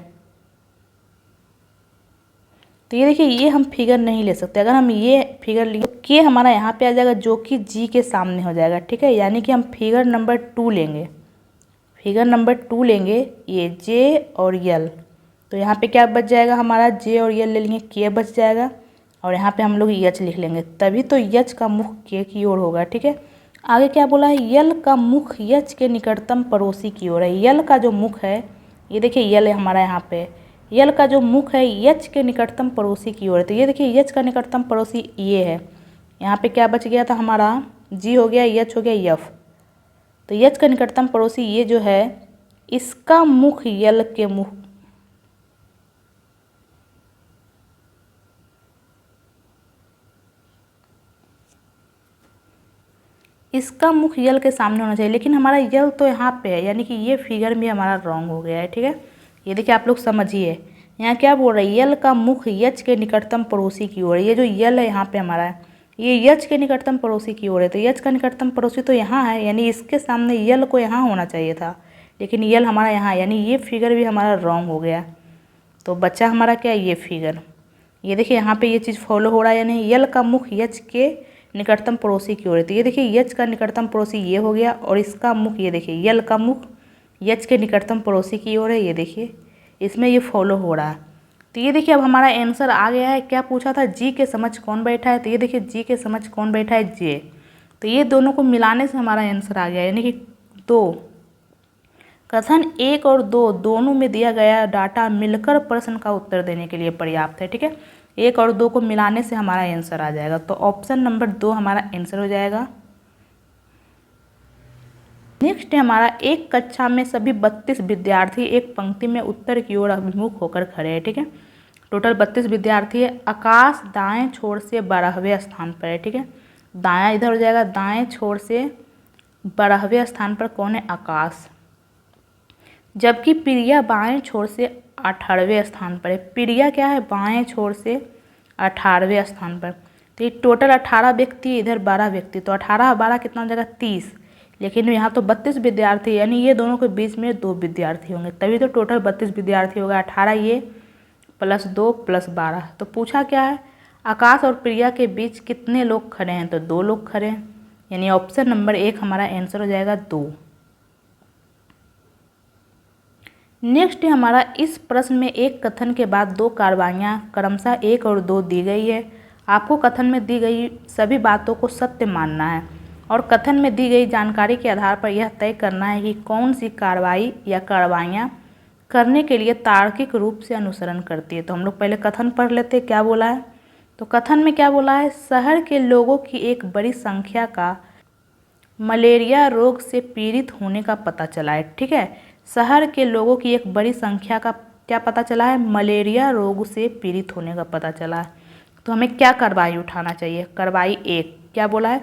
तो ये देखिए ये हम फिगर नहीं ले सकते। अगर हम ये फिगर लिए तो के हमारा यहाँ पे आ जाएगा, जो कि जी के सामने हो जाएगा। ठीक है, यानी कि हम फिगर नंबर 2 लेंगे। फिगर नंबर 2 लेंगे, ये जे और यल। तो यहाँ पे क्या बच जाएगा हमारा, जे और यल ले लेंगे, के बच जाएगा। और यहाँ पे हम लोग यच लिख लेंगे, तभी तो यच का मुख के की ओर होगा। ठीक है, आगे क्या बोला है, यल का मुख यच के निकटतम पड़ोसी की ओर है। यल का जो मुख है, ये देखिए यल है हमारा यहाँ पे, यल का जो मुख है यच के निकटतम पड़ोसी की ओर है। तो ये देखिए यच का निकटतम पड़ोसी ये है। यहाँ पे क्या बच गया था हमारा, जी हो गया, यच हो गया, यफ। तो यच का निकटतम पड़ोसी ये जो है, इसका मुख यल के मुख, इसका मुख यल के सामने होना चाहिए, लेकिन हमारा यल तो यहाँ पे है, यानी कि ये फिगर भी हमारा रॉन्ग हो गया है। ठीक है, ये देखिए आप लोग समझिए, यहाँ क्या बोल रहा है, यल का मुख यच के निकटतम पड़ोसी की ओर है। ये जो यल है यहाँ पे हमारा है, ये यच के निकटतम पड़ोसी की ओर है। तो यच का निकटतम पड़ोसी तो यहाँ है, यानी इसके सामने यल को यहाँ होना चाहिए था, लेकिन यल हमारा यहाँ, यानी ये फिगर भी हमारा रॉन्ग हो गया। तो बच्चा हमारा क्या, ये फिगर। ये देखिए यहाँ पे ये चीज़ फॉलो हो रहा है या नहीं, यल का मुख यच के निकटतम पड़ोसी की ओर है। तो ये देखिए यच का निकटतम पड़ोसी ये हो गया, और इसका मुख ये देखिए, यल का मुख यच के निकटतम पड़ोसी की ओर है। ये देखिए इसमें ये फॉलो हो रहा है। तो ये देखिए अब हमारा आंसर आ गया है। क्या पूछा था, जी के समझ कौन बैठा है? तो ये देखिए जी के समझ कौन बैठा है, जे। तो ये दोनों को मिलाने से हमारा आंसर आ गया, यानी कि 2। कथन 1 और 2 दोनों में दिया गया डाटा मिलकर प्रश्न का उत्तर देने के लिए पर्याप्त है। ठीक है, 1 और 2 को मिलाने से हमारा आंसर आ जाएगा। तो ऑप्शन नंबर 2 हमारा आंसर हो जाएगा। नेक्स्ट है हमारा, एक कक्षा में सभी 32 विद्यार्थी एक पंक्ति में उत्तर की ओर अभिमुख होकर खड़े हैं। ठीक है, टोटल 32 विद्यार्थी है। आकाश दाएं छोर से 12वें स्थान पर है। ठीक है, दायां इधर हो जाएगा, दाएं छोर से 12वें स्थान पर कौन है, आकाश। जबकि प्रिया बाएं छोर से 18वें स्थान पर है। प्रिया क्या है, बाएं छोर से 18वें स्थान पर। तो ये टोटल 18 व्यक्ति, इधर 12 व्यक्ति, तो 18 12 कितना हो जाएगा, 30। लेकिन यहाँ तो 32 विद्यार्थी, यानी ये दोनों के बीच में 2 विद्यार्थी होंगे, तभी तो टोटल 32 विद्यार्थी होगा। 18 ये प्लस 2 प्लस 12। तो पूछा क्या है, आकाश और प्रिया के बीच कितने लोग खड़े हैं? तो 2 लोग खड़े हैं, यानी ऑप्शन नंबर 1 हमारा आंसर हो जाएगा 2। नेक्स्ट है हमारा, इस प्रश्न में एक कथन के बाद 2 कार्रवाइयाँ क्रमशः 1 और 2 दी गई है। आपको कथन में दी गई सभी बातों को सत्य मानना है और कथन में दी गई जानकारी के आधार पर यह तय करना है कि कौन सी कार्रवाई या कार्रवाइयाँ करने के लिए तार्किक रूप से अनुसरण करती है। तो हम लोग पहले कथन पढ़ लेते हैं, क्या बोला है। तो कथन में क्या बोला है, शहर के लोगों की एक बड़ी संख्या का मलेरिया रोग से पीड़ित होने का पता चला है। ठीक है, शहर के लोगों की एक बड़ी संख्या का क्या पता चला है, मलेरिया रोग से पीड़ित होने का पता चला है। तो हमें क्या कार्रवाई उठाना चाहिए, कार्रवाई 1 क्या बोला है,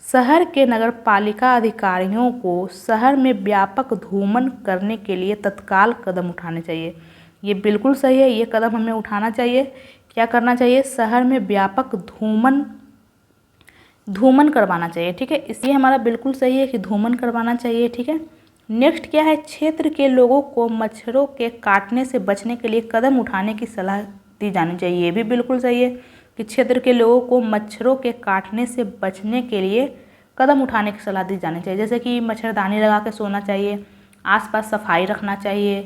शहर के नगर पालिका अधिकारियों को शहर में व्यापक धूमन करने के लिए तत्काल कदम उठाने चाहिए। ये बिल्कुल सही है, ये कदम हमें उठाना चाहिए। क्या करना चाहिए, शहर में व्यापक धूमन करवाना चाहिए। ठीक है, इसलिए हमारा बिल्कुल सही है कि धूमन करवाना चाहिए। ठीक है, नेक्स्ट क्या है, क्षेत्र के लोगों को मच्छरों के काटने से बचने के लिए कदम उठाने की सलाह दी जानी चाहिए। ये भी बिल्कुल सही है कि क्षेत्र के लोगों को मच्छरों के काटने से बचने के लिए कदम उठाने की सलाह दी जानी चाहिए। जैसे कि मच्छरदानी लगा के सोना चाहिए, आसपास सफाई रखना चाहिए,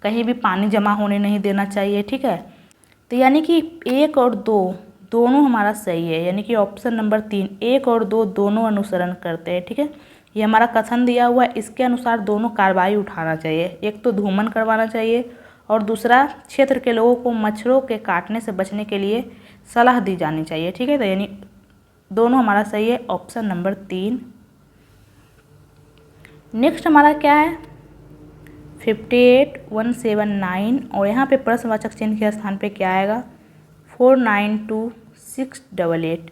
कहीं भी पानी जमा होने नहीं देना चाहिए। ठीक है, तो यानी कि 1 और 2 दोनों हमारा सही है, यानी कि ऑप्शन नंबर 3 1 और 2 दोनों अनुसरण करते हैं। ठीक है, ये हमारा कथन दिया हुआ है, इसके अनुसार दोनों कार्रवाई उठाना चाहिए। एक तो धूमन करवाना चाहिए और दूसरा क्षेत्र के लोगों को मच्छरों के काटने से बचने के लिए सलाह दी जानी चाहिए। ठीक है, तो यानी दोनों हमारा सही है, ऑप्शन नंबर 3। नेक्स्ट हमारा क्या है 58,179 और यहाँ पे प्रश्नवाचक चिन्ह के स्थान पे क्या आएगा 492,688।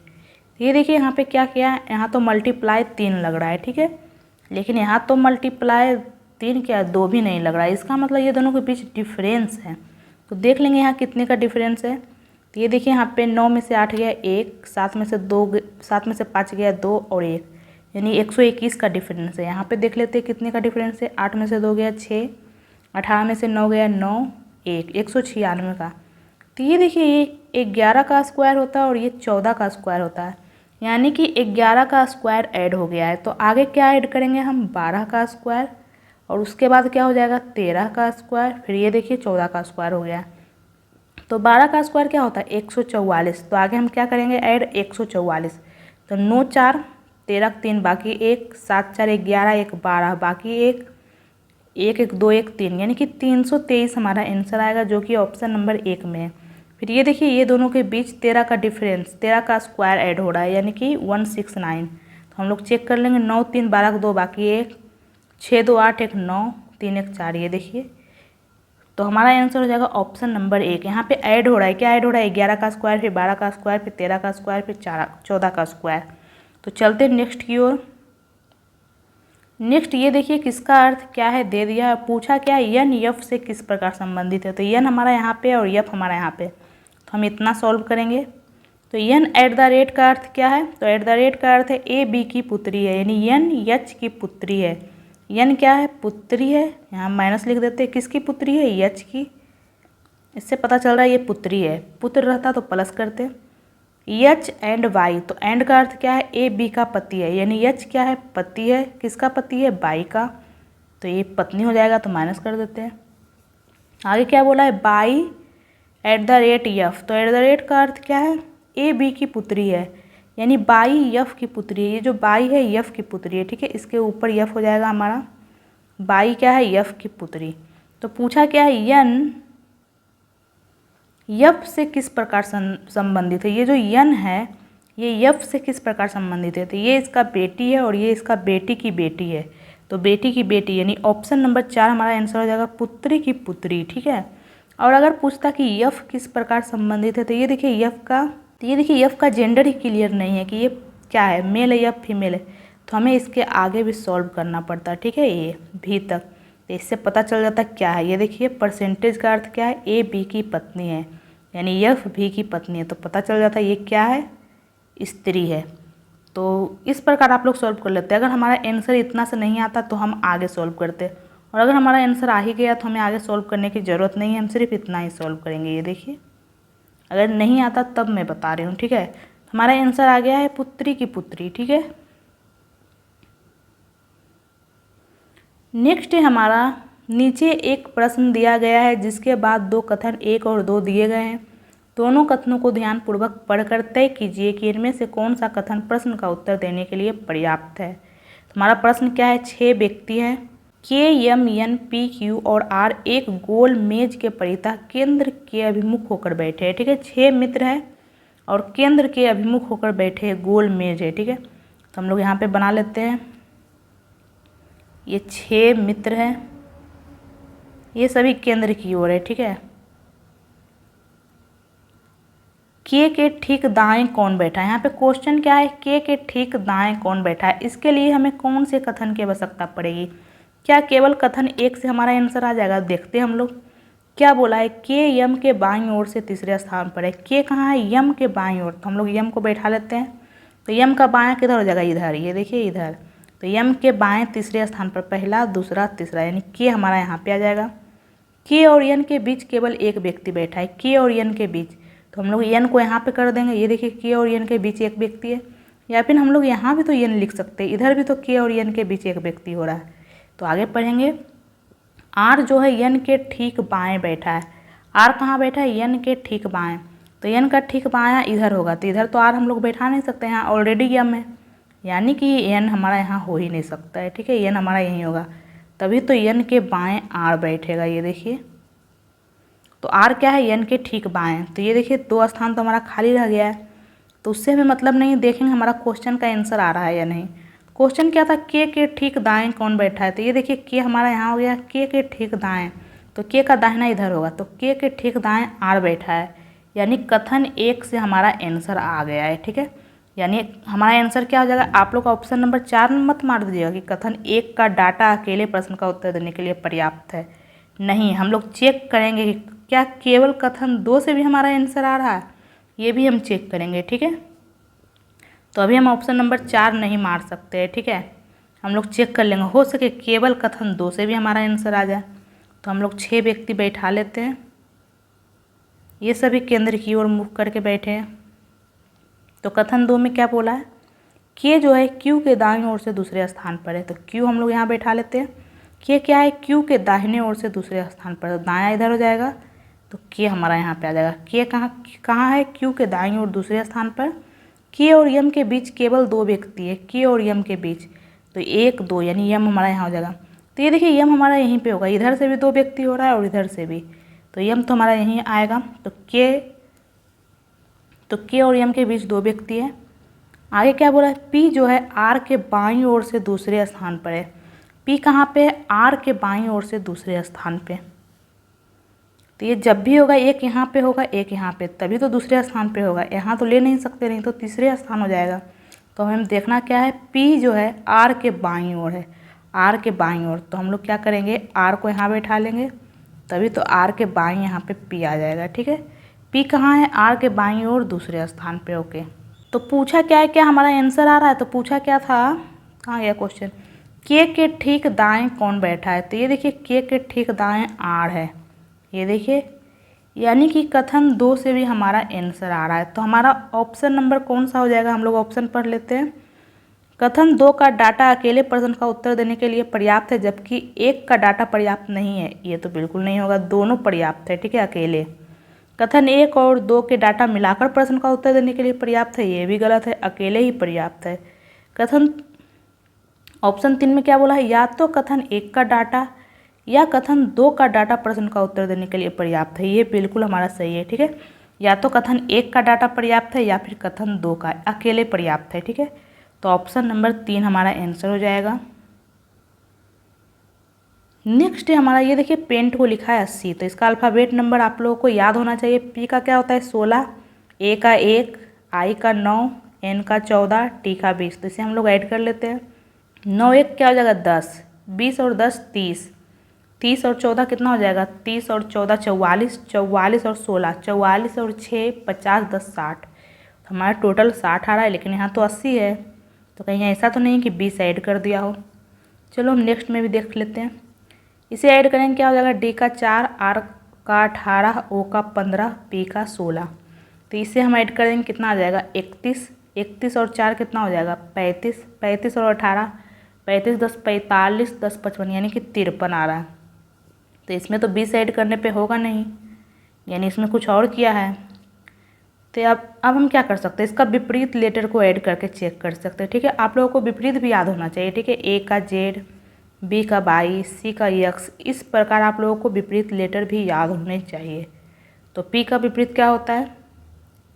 ये देखिए यहाँ पे क्या किया है, यहाँ तो मल्टीप्लाई 3 लग रहा है। ठीक है, लेकिन यहाँ तो मल्टीप्लाई 3 क्या 2 भी नहीं लग रहा है, इसका मतलब ये दोनों के बीच डिफरेंस है। तो देख लेंगे यहाँ कितने का डिफरेंस है। तो ये देखिए यहाँ पे 9 में से 8 गया 1, 7 में से 5 गया 2 और 1, यानी 121 का डिफरेंस है। यहाँ पे देख लेते हैं कितने का डिफरेंस है, 8 में से 2 गया 6, 18 में से 9 गया 9, 1, 196 का। तो ये देखिए ये 11 का स्क्वायर होता है और ये 14 का स्क्वायर होता है, यानी कि 11 का स्क्वायर ऐड हो गया है। तो आगे क्या ऐड करेंगे हम 12 का स्क्वायर और उसके बाद क्या हो जाएगा 13 का स्क्वायर, फिर ये देखिए 14 का स्क्वायर हो गया। तो 12 का स्क्वायर क्या होता है 144, तो आगे हम क्या करेंगे ऐड 144। तो 9 4 13 3 बाकी 1, 7 4 11 1 12 बाकी 1 1 1 2 1 3, यानी कि 323 हमारा आंसर आएगा, जो कि ऑप्शन नंबर 1 में है। फिर ये देखिए ये दोनों के बीच 13 का डिफरेंस 13 का स्क्वायर ऐड हो रहा है, यानी कि 169। तो हम लोग चेक कर लेंगे 9 3 12 2 बाकी 1, 6 2 8 1 9 3 1 4, ये देखिए। तो हमारा आंसर हो जाएगा ऑप्शन नंबर 1। यहाँ पे ऐड हो रहा है, क्या ऐड हो रहा है 11 का स्क्वायर, फिर 12 का स्क्वायर, फिर 13 का स्क्वायर, फिर 14 का स्क्वायर। तो चलते नेक्स्ट की ओर। नेक्स्ट ये देखिए किसका अर्थ क्या है दे दिया है, पूछा क्या यन यफ से किस प्रकार संबंधित है। तो यन हमारा यहाँ पे और यफ हमारा यहाँ पे, तो हम इतना सॉल्व करेंगे। तो यन एट द रेट का अर्थ क्या है, तो एट द रेट का अर्थ है ए बी की पुत्री है, यानी यन यच की पुत्री है। यन क्या है पुत्री है, यहाँ माइनस लिख देते हैं, किसकी पुत्री है यच की, इससे पता चल रहा है ये पुत्री है, पुत्र रहता तो प्लस करते। यच एंड वाई, तो एंड का अर्थ क्या है ए बी का पति है, यानी यच क्या है पति है, किसका पति है बाई का, तो ये पत्नी हो जाएगा तो माइनस कर देते हैं। आगे क्या बोला है by at the rate F, तो एट द रेट का अर्थ क्या है ए बी की पुत्री है, यानी बाई यफ की पुत्री है। ये जो बाई है यफ की पुत्री है। ठीक है, इसके ऊपर यफ हो जाएगा हमारा, बाई क्या है यफ की पुत्री। तो पूछा क्या है यन यफ से किस प्रकार संबंधित है। ये जो यन है ये यफ से किस प्रकार संबंधित है, तो ये इसका बेटी है और ये इसका बेटी की बेटी है। तो बेटी की बेटी यानी ऑप्शन नंबर 4 हमारा आंसर हो जाएगा पुत्री की पुत्री। ठीक है, और अगर पूछता कि यफ किस प्रकार संबंधित है, तो ये देखिए यफ का जेंडर ही क्लियर नहीं है कि ये क्या है मेल है या फीमेल है, तो हमें इसके आगे भी सॉल्व करना पड़ता है। ठीक है, ये भी तक, तो इससे पता चल जाता है क्या है। ये देखिए परसेंटेज का अर्थ क्या है ए बी की पत्नी है, यानी यफ भी की पत्नी है, तो पता चल जाता है ये क्या है स्त्री है। तो इस प्रकार आप लोग सॉल्व कर लेते हैं। अगर हमारा आंसर इतना से नहीं आता तो हम आगे सॉल्व करते, और अगर हमारा आंसर आ ही गया तो हमें आगे सॉल्व करने की ज़रूरत नहीं है, हम सिर्फ इतना ही सॉल्व करेंगे। ये देखिए अगर नहीं आता तब मैं बता रही हूँ। ठीक है, हमारा आंसर आ गया है पुत्री की पुत्री। ठीक है, नेक्स्ट है हमारा नीचे एक प्रश्न दिया गया है जिसके बाद 2 कथन 1 और 2 दिए गए हैं। दोनों कथनों को ध्यानपूर्वक पढ़कर तय कीजिए कि इनमें से कौन सा कथन प्रश्न का उत्तर देने के लिए पर्याप्त है। तो हमारा प्रश्न क्या है 6 व्यक्ति हैं के एम एन पी क्यू और आर एक गोल मेज के परितः केंद्र के अभिमुख होकर बैठे हैं। ठीक है, 6 मित्र हैं और केंद्र के अभिमुख होकर बैठे हैं, गोल मेज है। ठीक है, तो हम लोग यहाँ पे बना लेते हैं, ये 6 मित्र हैं, ये सभी केंद्र की ओर है। ठीक है, के ठीक दाएं कौन बैठा है, यहाँ पे क्वेश्चन क्या है के ठीक दाएं कौन बैठा है। इसके लिए हमें कौन से कथन की आवश्यकता पड़ेगी, क्या केवल कथन 1 से हमारा आंसर आ जाएगा। देखते हैं हम लोग क्या बोला है, के यम के बाईं ओर से तीसरे स्थान पर है। के कहाँ है यम के बाईं ओर, तो हम लोग यम को बैठा लेते हैं। तो यम का बायां किधर हो जाएगा इधर, ये देखिए इधर। तो यम के बाएं तीसरे स्थान पर पहला दूसरा तीसरा, यानी के हमारा यहाँ पे आ जाएगा। के और यन के बीच केवल एक व्यक्ति बैठा है, के और यन के बीच, तो हम लोग एन को यहाँ पे कर देंगे। ये देखिए के और एन के बीच एक व्यक्ति है, या फिर हम लोग यहाँ भी तो एन लिख सकते हैं, इधर भी तो के और एन के बीच एक व्यक्ति हो रहा है। तो आगे पढ़ेंगे, आर जो है एन के ठीक बाएं बैठा है। आर कहाँ बैठा है? एन के ठीक बाएं। तो एन का ठीक बायां इधर होगा, तो इधर तो आर हम लोग बैठा नहीं सकते, यहाँ ऑलरेडी एम है, यानी कि एन हमारा यहाँ हो ही नहीं सकता है। ठीक है, एन हमारा यहीं होगा, तभी तो एन के बाएं आर बैठेगा। ये देखिए, तो आर क्या है? एन के ठीक बाएं। तो ये देखिए 2 स्थान तो हमारा खाली रह गया है, तो उससे हमें मतलब नहीं, देखेंगे हमारा क्वेश्चन का आंसर आ रहा है या नहीं। क्वेश्चन क्या था? के ठीक दाएं कौन बैठा है? तो ये देखिए के हमारा यहाँ हो गया, के ठीक दाएं, तो के का दाहिना इधर होगा, तो के ठीक दाएं आर बैठा है, यानी कथन 1 से हमारा आंसर आ गया है। ठीक है, यानी हमारा आंसर क्या हो जाएगा? आप लोग ऑप्शन नंबर 4 में मत मार दीजिएगा कि कथन 1 का डाटा अकेले प्रश्न का उत्तर देने के लिए पर्याप्त है। नहीं, हम लोग चेक करेंगे कि क्या केवल कथन 2 से भी हमारा आंसर आ रहा है, ये भी हम चेक करेंगे। ठीक है, तो अभी हम ऑप्शन नंबर 4 नहीं मार सकते हैं। ठीक है, हम लोग चेक कर लेंगे, हो सके केवल कथन 2 से भी हमारा आंसर आ जाए। तो हम लोग 6 व्यक्ति बैठा लेते हैं, ये सभी केंद्र की ओर मुख करके बैठे हैं। तो कथन 2 में क्या बोला है? के जो है क्यू के दाईं ओर से दूसरे स्थान पर है, तो क्यू हम लोग यहाँ बैठा लेते हैं। के क्या है? क्यू के दाहिने ओर से दूसरे स्थान पर, तो दायां इधर हो जाएगा, तो के हमारा यहाँ पे आ जाएगा। के कहाँ है? क्यू के दाईं ओर दूसरे स्थान पर। के और यम के बीच केवल 2 व्यक्ति है, के और यम के बीच, तो 1 2, यानी यम हमारा यहाँ हो जाएगा। तो ये देखिए यम हमारा यहीं पे होगा, इधर से भी 2 व्यक्ति हो रहा है और इधर से भी, तो यम तो हमारा यहीं आएगा। तो के और यम के बीच 2 व्यक्ति है। आगे क्या बोला है? पी जो है आर के बाईं ओर से दूसरे स्थान पर है। पी कहाँ पे है? आर के बाईं ओर से दूसरे स्थान पे। तो ये जब भी होगा, एक यहाँ पे होगा, एक यहाँ पे, तभी तो दूसरे स्थान पे होगा, यहाँ तो ले नहीं सकते, नहीं तो तीसरे स्थान हो जाएगा। तो हमें देखना क्या है? पी जो है आर के बाईं ओर है, आर के बाईं ओर, तो हम लोग क्या करेंगे? आर को यहाँ बैठा लेंगे, तभी तो आर के बाईं यहाँ पे पी आ जाएगा। ठीक है, पी कहाँ है? आर के बाईं ओर दूसरे स्थान पे। ओके, तो पूछा क्या है? क्या हमारा आंसर आ रहा है? तो पूछा क्या था, कहाँ गया क्वेश्चन? के ठीक दाएं कौन बैठा है? तो ये देखिए के ठीक दाएं आर है, ये देखिए, यानी कि कथन 2 से भी हमारा आंसर आ रहा है। तो हमारा ऑप्शन नंबर कौन सा हो जाएगा? हम लोग ऑप्शन पढ़ लेते हैं। कथन 2 का डाटा अकेले प्रश्न का उत्तर देने के लिए पर्याप्त है, जबकि 1 का डाटा पर्याप्त नहीं है। ये तो बिल्कुल नहीं होगा, दोनों पर्याप्त है। ठीक है, अकेले। कथन 1 और 2 के डाटा मिलाकर प्रश्न का उत्तर देने के लिए पर्याप्त है, ये भी गलत है, अकेले ही पर्याप्त है। कथन ऑप्शन 3 में क्या बोला है? या तो कथन 1 का डाटा या कथन 2 का डाटा प्रश्न का उत्तर देने के लिए पर्याप्त है, ये बिल्कुल हमारा सही है। ठीक है, या तो कथन 1 का डाटा पर्याप्त है या फिर कथन 2 का अकेले पर्याप्त है। ठीक है, तो ऑप्शन नंबर 3 हमारा आंसर हो जाएगा। नेक्स्ट है हमारा, ये देखिए पेंट को लिखा है 80, तो इसका अल्फ़ाबेट नंबर आप लोगों को याद होना चाहिए। पी का क्या होता है? 16, ए का 1, आई का 9, एन का 14, टी का 20, तो इसे हम लोग ऐड कर लेते हैं। 9 1 क्या हो जाएगा? 10, 20 और 10 30, 30 और 14 कितना हो जाएगा? 30 और 14 44, 44 और 16 44 और 6 50 10 60, तो हमारा टोटल 60 आ रहा है, लेकिन यहाँ तो 80 है, तो कहीं ऐसा तो नहीं कि 20 ऐड कर दिया हो। चलो हम नेक्स्ट में भी देख लेते हैं। इसे ऐड करेंगे, क्या हो जाएगा? डी का 4, आर का 18, ओ का 15, पी का 16, तो इसे हम ऐड करेंगे, कितना आ जाएगा? 31, 31 और 4 कितना हो जाएगा? 35, 35 और 18 35 10 45 10 55, यानी कि 53 आ रहा है। तो इसमें तो 20 ऐड करने पे होगा नहीं, यानी इसमें कुछ और किया है। तो अब हम क्या कर सकते हैं? इसका विपरीत लेटर को ऐड करके चेक कर सकते हैं। ठीक है, आप लोगों को विपरीत भी याद होना चाहिए। ठीक है, ए का जेड, बी का 22, सी का एक्स, इस प्रकार आप लोगों को विपरीत लेटर भी याद होने चाहिए। तो पी का विपरीत क्या होता है?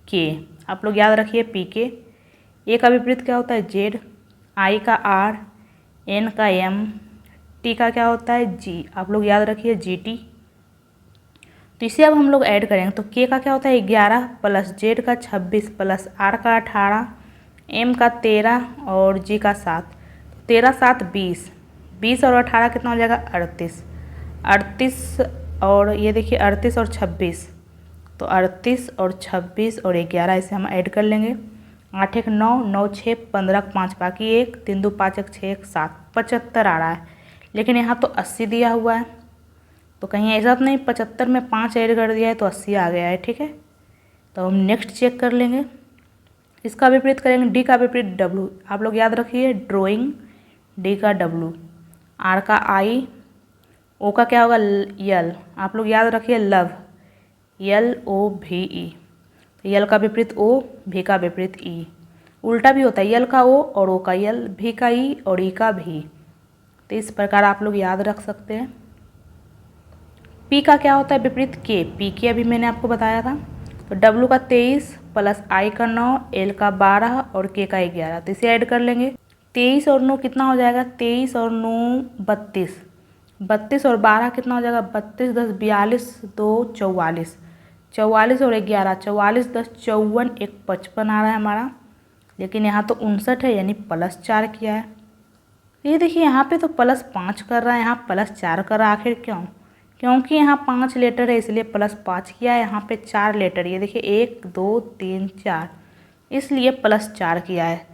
के, आप लोग याद रखिए पी के। ए का विपरीत क्या होता है? जेड, आई का आर, एन का एम, टी का क्या होता है? जी, आप लोग याद रखिए जी टी। तो इसे अब हम लोग ऐड करेंगे, तो के का क्या होता है? 11 प्लस जेड का 26 प्लस आर का 18, एम का 13 और जी का 7, 13 7 20, 20 और 18 कितना हो जाएगा? 38, 38 और ये देखिए 38 और 26, तो 38 और 26 और 11 इसे हम ऐड कर लेंगे। 8 1 9, 9 6 15 5 बाकी 1, 3 2 5 1 6 1 7, 75 आ रहा है, लेकिन यहाँ तो 80 दिया हुआ है, तो कहीं ऐसा तो नहीं 75 में 5 ऐड कर दिया है तो 80 आ गया है। ठीक है, तो हम नेक्स्ट चेक कर लेंगे। इसका विपरीत करेंगे, डी का विपरीत डब्लू। आप लोग याद रखिए, ड्राइंग, डी का डब्लू, आर का आई, ओ का क्या होगा यल, आप लोग याद रखिए लव, यल ओ भी ई। तो यल का विपरीत ओ, भी का विपरीत ई। उल्टा भी होता है, यल का ओ और ओ का यल, भी का ई और ई का भी। तो इस प्रकार आप लोग याद रख सकते हैं। पी का क्या होता है विपरीत के, पी के अभी मैंने आपको बताया था। तो डब्लू का 23 प्लस आई का 9, एल का 12 और के का 11। तो इसे ऐड कर लेंगे। 23 और 9 कितना हो जाएगा, 23 और 9 32, 32 और 12 कितना हो जाएगा 32, 10 42, 2 44, 44 और 11 44, 10 54, 1 55 आ रहा है हमारा। लेकिन यहाँ तो 59 है, यानी +4 किया है। ये देखिए यहाँ पे तो +5 कर रहा है, यहाँ +4 कर रहा है। आखिर क्यों? क्योंकि यहाँ 5 लेटर है इसलिए +5 किया है। यहाँ पे 4 लेटर, ये देखिए 1 2 3 4, इसलिए +4 किया है।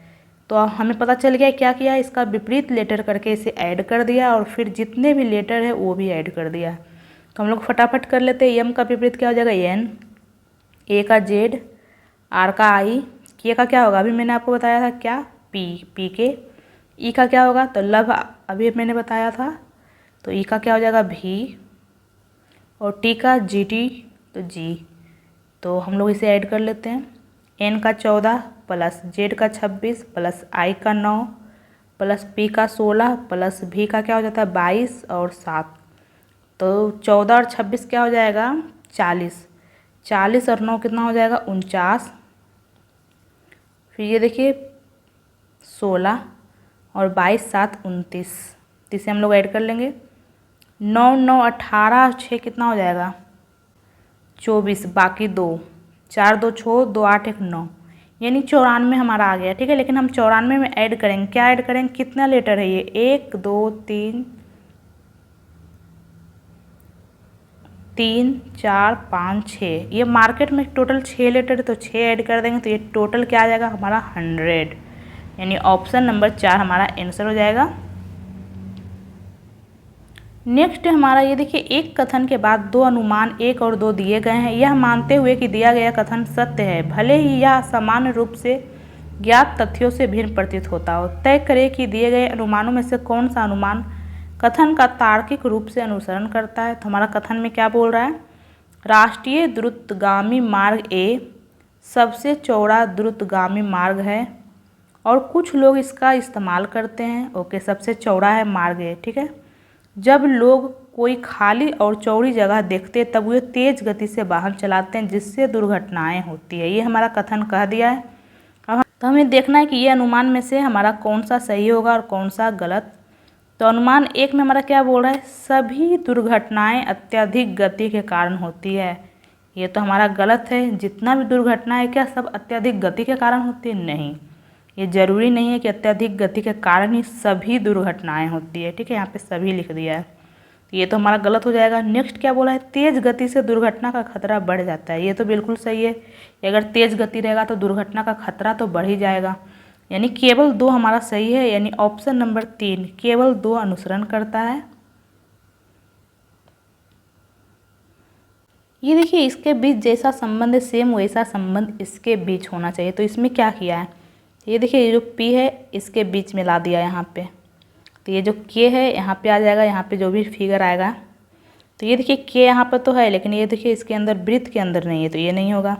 तो हमें पता चल गया क्या किया है, इसका विपरीत लेटर करके इसे ऐड कर दिया और फिर जितने भी लेटर है वो भी ऐड कर दिया। तो हम लोग फटाफट कर लेते हैं। एम का विपरीत क्या हो जाएगा एन, ए का जेड, आर का आई, के का क्या होगा अभी मैंने आपको बताया था क्या पी, पी के, ई का क्या होगा तो लव, अभी मैंने बताया था। तो ई का क्या हो जाएगा भी, और टी का जी टी तो जी। तो हम लोग इसे ऐड कर लेते हैं। एन का 14 प्लस जेड का 26 प्लस आई का 9 प्लस पी का 16 प्लस भी का क्या हो जाता है 22 और 7। तो 14 और 26 क्या हो जाएगा 40, 40 और 9 कितना हो जाएगा 49। फिर ये देखिए 16 और 22 7 29, तो इसे हम लोग ऐड कर लेंगे। 9 9 18 6 कितना हो जाएगा 24, बाकी 2, 4 2 6 2 8 1 9, यानी 94 हमारा आ गया। ठीक है, लेकिन हम 94 में ऐड करेंगे, क्या ऐड करेंगे, कितना लेटर है ये 1 2 3 3 4 5 6, ये मार्केट में टोटल 6 लेटर है तो 6 ऐड कर देंगे तो ये टोटल क्या आ जाएगा हमारा 100, यानी ऑप्शन नंबर 4 हमारा आंसर हो जाएगा। नेक्स्ट हमारा ये देखिए, एक कथन के बाद 2 अनुमान 1 और 2 दिए गए हैं। यह मानते हुए कि दिया गया कथन सत्य है, भले ही यह सामान्य रूप से ज्ञात तथ्यों से भिन्न प्रतीत होता हो। तय करें कि दिए गए अनुमानों में से कौन सा अनुमान कथन का तार्किक रूप से अनुसरण करता है। तो हमारा कथन में क्या बोल रहा है, राष्ट्रीय द्रुतगामी मार्ग ए सबसे चौड़ा द्रुतगामी मार्ग है और कुछ लोग इसका इस्तेमाल करते हैं। ओके, सबसे चौड़ा है मार्ग ए। ठीक है, जब लोग कोई खाली और चौड़ी जगह देखते तब वे तेज़ गति से वाहन चलाते हैं जिससे दुर्घटनाएं होती है। ये हमारा कथन कह दिया है। अब तो हमें देखना है कि ये अनुमान में से हमारा कौन सा सही होगा और कौन सा गलत। तो अनुमान 1 में हमारा क्या बोल रहा है, सभी दुर्घटनाएं अत्यधिक गति के कारण होती है। ये तो हमारा गलत है। जितना भी दुर्घटना है क्या सब अत्यधिक गति के कारण होती है, नहीं। ये जरूरी नहीं है कि अत्यधिक गति के कारण ही सभी दुर्घटनाएं होती है। ठीक है, यहाँ पे सभी लिख दिया है, तो ये तो हमारा गलत हो जाएगा। नेक्स्ट क्या बोला है, तेज़ गति से दुर्घटना का खतरा बढ़ जाता है। ये तो बिल्कुल सही है, अगर तेज़ गति रहेगा तो दुर्घटना का खतरा तो बढ़ ही जाएगा। यानी केवल 2 हमारा सही है, यानी ऑप्शन नंबर 3 केवल 2 अनुसरण करता है। ये देखिए, इसके बीच जैसा संबंध है सेम वैसा संबंध इसके बीच होना चाहिए। तो इसमें क्या किया है, ये देखिए, ये जो P है इसके बीच में ला दिया यहाँ पे। तो ये जो K है यहाँ पे आ जाएगा, यहाँ पे जो भी फिगर आएगा। तो ये देखिए K यहाँ पर तो है, लेकिन ये देखिए इसके अंदर वृत्त के अंदर नहीं है, तो ये नहीं होगा।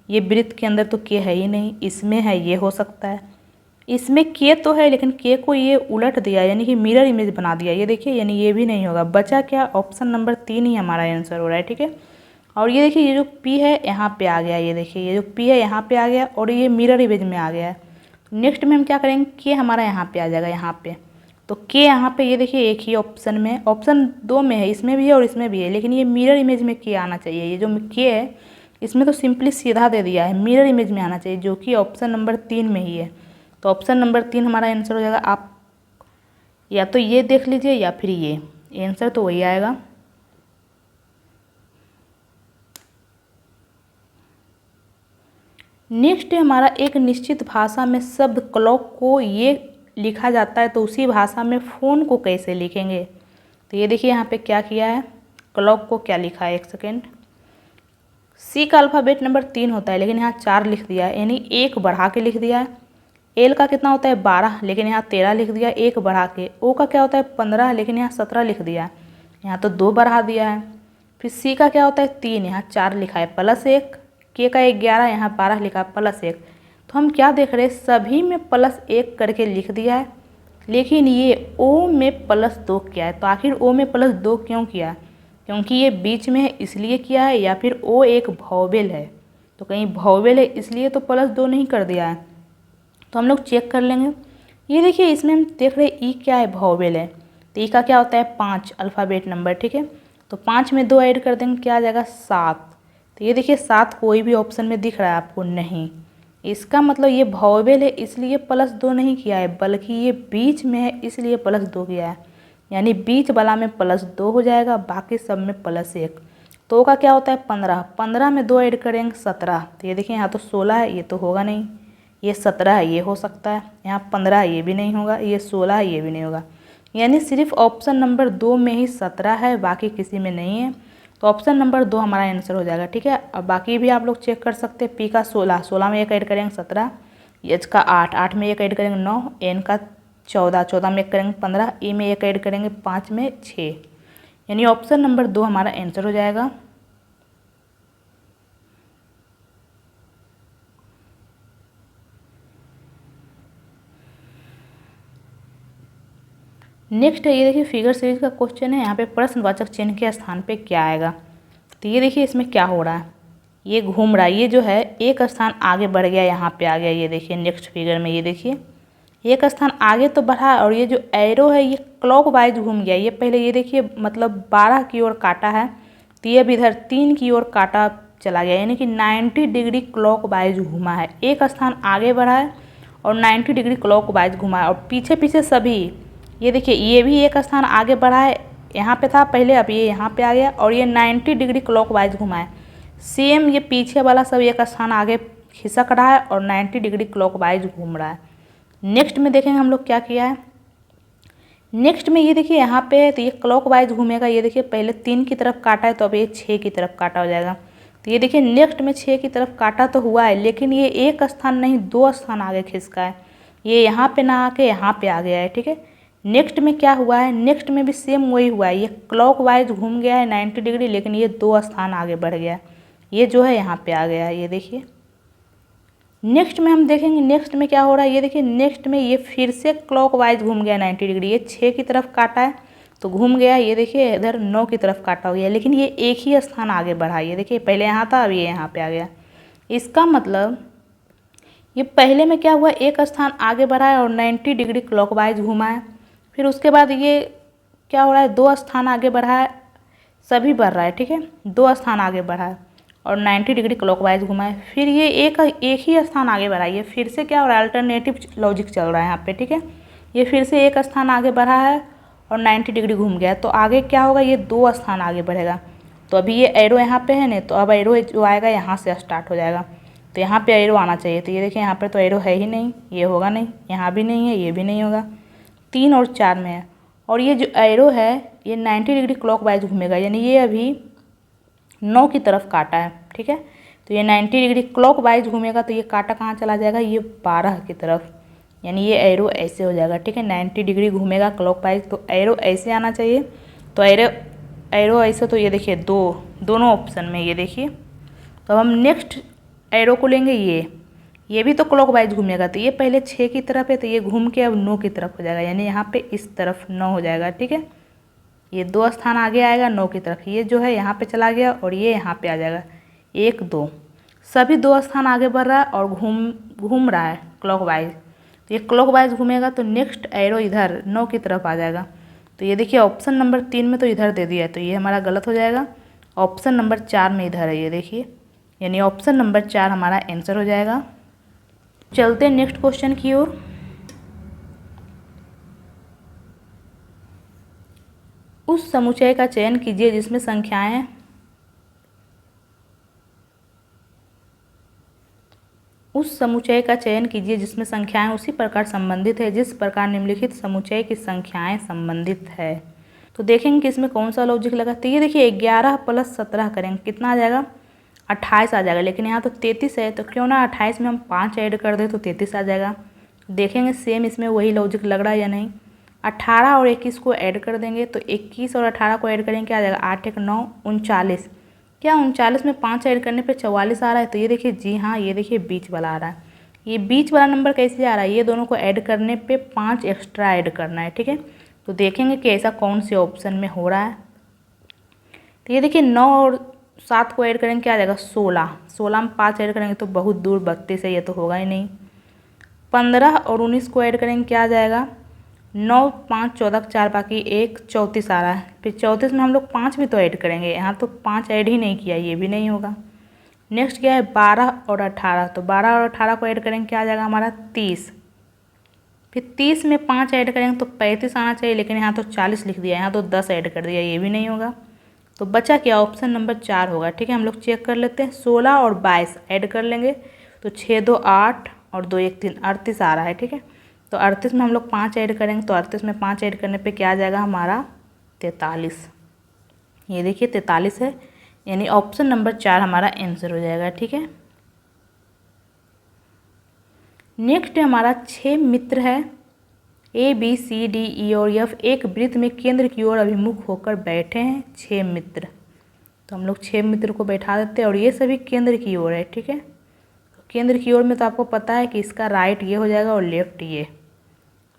ये वृत्त के अंदर तो K है ही नहीं, इसमें है, ये हो सकता है। इसमें K तो है लेकिन K को ये उलट दिया, यानी कि मिरर इमेज बना दिया, ये देखिए, यानी ये भी नहीं होगा। बचा क्या, ऑप्शन नंबर 3 ही हमारा आंसर हो रहा है। ठीक है, और ये देखिए ये जो P है यहाँ पे आ गया, ये देखिए ये जो P है यहाँ पे आ गया और ये मिरर इमेज में आ गया है। नेक्स्ट में हम क्या करेंगे, K हमारा यहाँ पे आ जाएगा, यहाँ पे। तो K यहाँ पे ये देखिए एक ही ऑप्शन में, ऑप्शन 2 में है, इसमें भी है और इसमें भी है, लेकिन ये मिरर इमेज में K आना चाहिए। ये जो K है इसमें तो सिंपली सीधा दे दिया है, मिरर इमेज में आना चाहिए, जो कि ऑप्शन नंबर 3 में ही है। तो ऑप्शन नंबर 3 हमारा आंसर हो जाएगा। आप या तो ये देख लीजिए या फिर ये, आंसर तो वही आएगा। नेक्स्ट हमारा, एक निश्चित भाषा में शब्द क्लॉक को ये लिखा जाता है तो उसी भाषा में फ़ोन को कैसे लिखेंगे। तो ये देखिए यहाँ पे क्या किया है, क्लॉक को क्या लिखा है, एक सेकेंड, सी का अल्फ़ाबेट नंबर 3 होता है लेकिन यहाँ 4 लिख दिया है, यानी 1 बढ़ा के लिख दिया है। एल का कितना होता है 12 लेकिन यहाँ 13 लिख दिया, 1 बढ़ा के। ओ का क्या होता है 15 लेकिन यहाँ 17 लिख दिया, यहाँ तो 2 बढ़ा दिया है। फिर सी का क्या होता है 3, यहाँ 4 लिखा है प्लस 1। के का 11, यहाँ 12 लिखा है प्लस 1। तो हम क्या देख रहे हैं, सभी में प्लस 1 करके लिख दिया है, लेकिन ये ओ में प्लस 2 किया है। तो आखिर ओ में प्लस 2 क्यों किया? क्योंकि ये बीच में है इसलिए किया है, या फिर ओ एक वोवेल है? तो कहीं वोवेल है इसलिए तो प्लस 2 नहीं कर दिया है। तो हम लोग चेक कर लेंगे। ये देखिए इसमें हम देख रहे हैं ई क्या है, वोवेल है। तो ई का क्या होता है 5 अल्फ़ाबेट नंबर, ठीक है। तो 5 में 2 ऐड कर देंगे, क्या आ जाएगा 7। तो ये देखिए 7 कोई भी ऑप्शन में दिख रहा है आपको? नहीं। इसका मतलब ये वोवेल है इसलिए प्लस 2 नहीं किया है, बल्कि ये बीच में है इसलिए प्लस 2 किया है। यानी बीच वाला में प्लस 2 हो जाएगा, बाकी सब में प्लस 1। तो का क्या होता है 15, 15 में 2 ऐड करेंगे 17। तो ये देखिए यहाँ तो 16 है, ये तो होगा नहीं। ये 17 है, ये हो सकता है। यहाँ 15 है, ये भी नहीं होगा। ये 16 है, ये भी नहीं होगा। यानी सिर्फ ऑप्शन नंबर 2 में ही 17 है, बाकी किसी में नहीं है। तो ऑप्शन नंबर 2 हमारा आंसर हो जाएगा, ठीक है। अब बाकी भी आप लोग चेक कर सकते हैं। पी का 16, 16 में 1 ऐड करेंगे 17। एच का 8, 8 में 1 ऐड करेंगे 9। एन का 14, 14 में 1 करेंगे 15। ई में 1 ऐड करेंगे 5 में 6। यानी ऑप्शन नंबर 2 हमारा आंसर हो जाएगा। नेक्स्ट है, ये देखिए फिगर सीरीज का क्वेश्चन है। यहाँ पे प्रश्नवाचक चिन्ह के स्थान पे क्या आएगा? तो ये देखिए इसमें क्या हो रहा है, ये घूम रहा है। ये जो है एक स्थान आगे बढ़ गया, यहाँ पे आ गया। ये देखिए नेक्स्ट फिगर में, ये देखिए एक स्थान आगे तो बढ़ा, और ये जो एरो है ये क्लॉकवाइज घूम गया। ये पहले ये देखिए मतलब 12 की ओर काटा है, तो ये अब इधर 3 की ओर काटा चला गया, यानी कि 90 डिग्री क्लॉकवाइज घूमा है। एक स्थान आगे बढ़ा है और 90 डिग्री क्लॉकवाइज घुमा है। और पीछे पीछे सभी, ये देखिए ये भी एक स्थान आगे बढ़ा है, यहाँ पे था पहले, अब ये यहाँ पे आ गया, और ये 90 डिग्री क्लॉकवाइज घुमा है। सेम ये पीछे वाला सब एक स्थान आगे खिसक रहा है और 90 डिग्री क्लॉकवाइज घूम रहा है। नेक्स्ट में देखेंगे हम लोग क्या किया है। नेक्स्ट में ये देखिए यहाँ पे तो ये क्लॉकवाइज घूमेगा। ये देखिए पहले 3 की तरफ काटा है, तो अब ये 6 की तरफ काटा हो जाएगा। तो ये देखिए नेक्स्ट में 6 की तरफ काटा तो हुआ है, लेकिन ये एक स्थान नहीं 2 स्थान आगे खिसका है। ये यहाँ पे ना आके यहाँ पे आ गया है, ठीक है। नेक्स्ट में क्या हुआ है, नेक्स्ट में भी सेम वही हुआ है। ये क्लॉकवाइज घूम गया है 90 डिग्री, लेकिन ये 2 स्थान आगे बढ़ गया। ये जो है यहाँ पे आ गया है, ये देखिए। नेक्स्ट में हम देखेंगे नेक्स्ट में क्या हो रहा है। ये देखिए नेक्स्ट में ये फिर से क्लॉकवाइज घूम गया 90 डिग्री। ये 6 की तरफ काटा है तो घूम गया। ये देखिए इधर 9 की तरफ काटा हो गया, लेकिन ये एक ही स्थान आगे बढ़ा। ये देखिए पहले यहाँ था, अब ये यहाँ पे आ गया। इसका मतलब ये पहले में क्या हुआ, एक स्थान आगे बढ़ा है और 90 डिग्री क्लॉकवाइज घूमा है। फिर उसके बाद ये क्या हो रहा है, 2 स्थान आगे बढ़ा है, सभी बढ़ रहा है, ठीक है। 2 स्थान आगे बढ़ा है और 90 डिग्री क्लॉकवाइज घुमा है। फिर ये एक ही स्थान आगे बढ़ा है। ये फिर से क्या हो रहा है, अल्टरनेटिव लॉजिक चल रहा है यहाँ पे, ठीक है। ये फिर से एक स्थान आगे बढ़ा है और 90 डिग्री घूम गया, तो आगे क्या होगा, ये 2 स्थान आगे बढ़ेगा। तो अभी ये एरो यहाँ पे है ना, तो अब एरो जो आएगा यहाँ से स्टार्ट हो जाएगा, तो यहाँ पे एरो आना चाहिए। तो ये देखिए यहाँ पर तो एरो है ही नहीं, ये होगा नहीं, यहाँ भी नहीं है, ये भी नहीं होगा। 3 और 4 में है, और ये जो एरो है ये 90 डिग्री क्लॉकवाइज घूमेगा, यानी ये अभी 9 की तरफ काटा है, ठीक है। तो ये 90 डिग्री क्लॉकवाइज घूमेगा, तो ये काटा कहाँ चला जाएगा, ये 12 की तरफ, यानी ये एरो ऐसे हो जाएगा, ठीक है। 90 डिग्री घूमेगा क्लॉकवाइज, तो एरो ऐसे आना चाहिए। तो एरो ऐसे, तो ये देखिए दोनों ऑप्शन में, ये देखिए। तो अब हम नेक्स्ट एरो को लेंगे, ये भी तो क्लॉकवाइज घूमेगा। तो ये पहले 6 की तरफ है, तो ये घूम के अब 9 की तरफ हो जाएगा, यानी यहाँ पे इस तरफ 9 हो जाएगा, ठीक है। ये 2 स्थान आगे आएगा 9 की तरफ, ये जो है यहाँ पे चला गया और ये यहाँ पे आ जाएगा 1 2, सभी 2 स्थान आगे बढ़ रहा है और घूम रहा है क्लॉकवाइज। तो ये क्लॉकवाइज घूमेगा, तो नेक्स्ट एरो इधर 9 की तरफ आ जाएगा। तो ये देखिए ऑप्शन नंबर 3 में तो इधर दे दिया है, तो ये हमारा गलत हो जाएगा। ऑप्शन नंबर 4 में इधर है, ये देखिए, यानी ऑप्शन नंबर 4 हमारा आंसर हो जाएगा। चलते हैं नेक्स्ट क्वेश्चन की ओर। उस समुच्चय का चयन कीजिए जिसमें संख्याएं उसी प्रकार संबंधित है जिस प्रकार निम्नलिखित समुच्चय की संख्याएं संबंधित है। तो देखेंगे कि इसमें कौन सा लॉजिक लगा। तो ये देखिए 11 + 17 करेंगे, कितना आ जाएगा 28 आ जाएगा, लेकिन यहाँ तो 33 है, तो क्यों ना 28 में हम 5 ऐड कर दें तो 33 आ जाएगा। देखेंगे सेम इसमें वही लॉजिक लग रहा है या नहीं। 18 और 21 को ऐड कर देंगे, तो 21 और 18 को ऐड करेंगे क्या आ जाएगा, 8 1 9 39। क्या 39 में 5 ऐड करने पे 44 आ रहा है? तो ये देखिए, जी हाँ, ये देखिए बीच वाला आ रहा है। ये बीच वाला नंबर कैसे आ रहा है, ये दोनों को ऐड करने पे 5 एक्स्ट्रा ऐड करना है, ठीक है। तो देखेंगे कि ऐसा कौन से ऑप्शन में हो रहा है। तो ये देखिए 9 और 7 को ऐड करेंगे क्या आ जाएगा, 16। 16 में 5 ऐड करेंगे तो बहुत दूर 32 है, ये तो होगा ही नहीं। 15 और 19 को ऐड करेंगे क्या आ जाएगा, 9 5 14 4 बाकी 1 34 आ रहा है। फिर 34 में हम लोग 5 भी तो ऐड करेंगे, यहाँ तो 5 ऐड ही नहीं किया, ये भी नहीं होगा। नेक्स्ट क्या है, 12 और 18। तो 12 और 18 को ऐड करेंगे क्या आ जाएगा हमारा, 30। फिर 30 में 5 ऐड करेंगे तो 35 आना चाहिए, लेकिन यहाँ तो 40 लिख दिया, यहाँ तो 10 ऐड कर दिया, ये भी नहीं होगा। तो बचा क्या, ऑप्शन नंबर 4 होगा, ठीक है। हम लोग चेक कर लेते हैं। 16 और 22 ऐड कर लेंगे तो 6 2 8 और 2 1 3 38 आ रहा है, ठीक है। तो 38 में हम लोग 5 ऐड करेंगे, तो 38 में 5 ऐड करने पे क्या आ जाएगा हमारा, 43। ये देखिए 43 है, यानी ऑप्शन नंबर 4 हमारा आंसर हो जाएगा, ठीक है। नेक्स्ट हमारा 6 मित्र है, A B C D E और F एक वृत्त में केंद्र की ओर अभिमुख होकर बैठे हैं 6 मित्र। तो हम लोग 6 मित्र को बैठा देते हैं और ये सभी केंद्र की ओर है, ठीक है। तो केंद्र की ओर में तो आपको पता है कि इसका राइट ये हो जाएगा और लेफ्ट ये।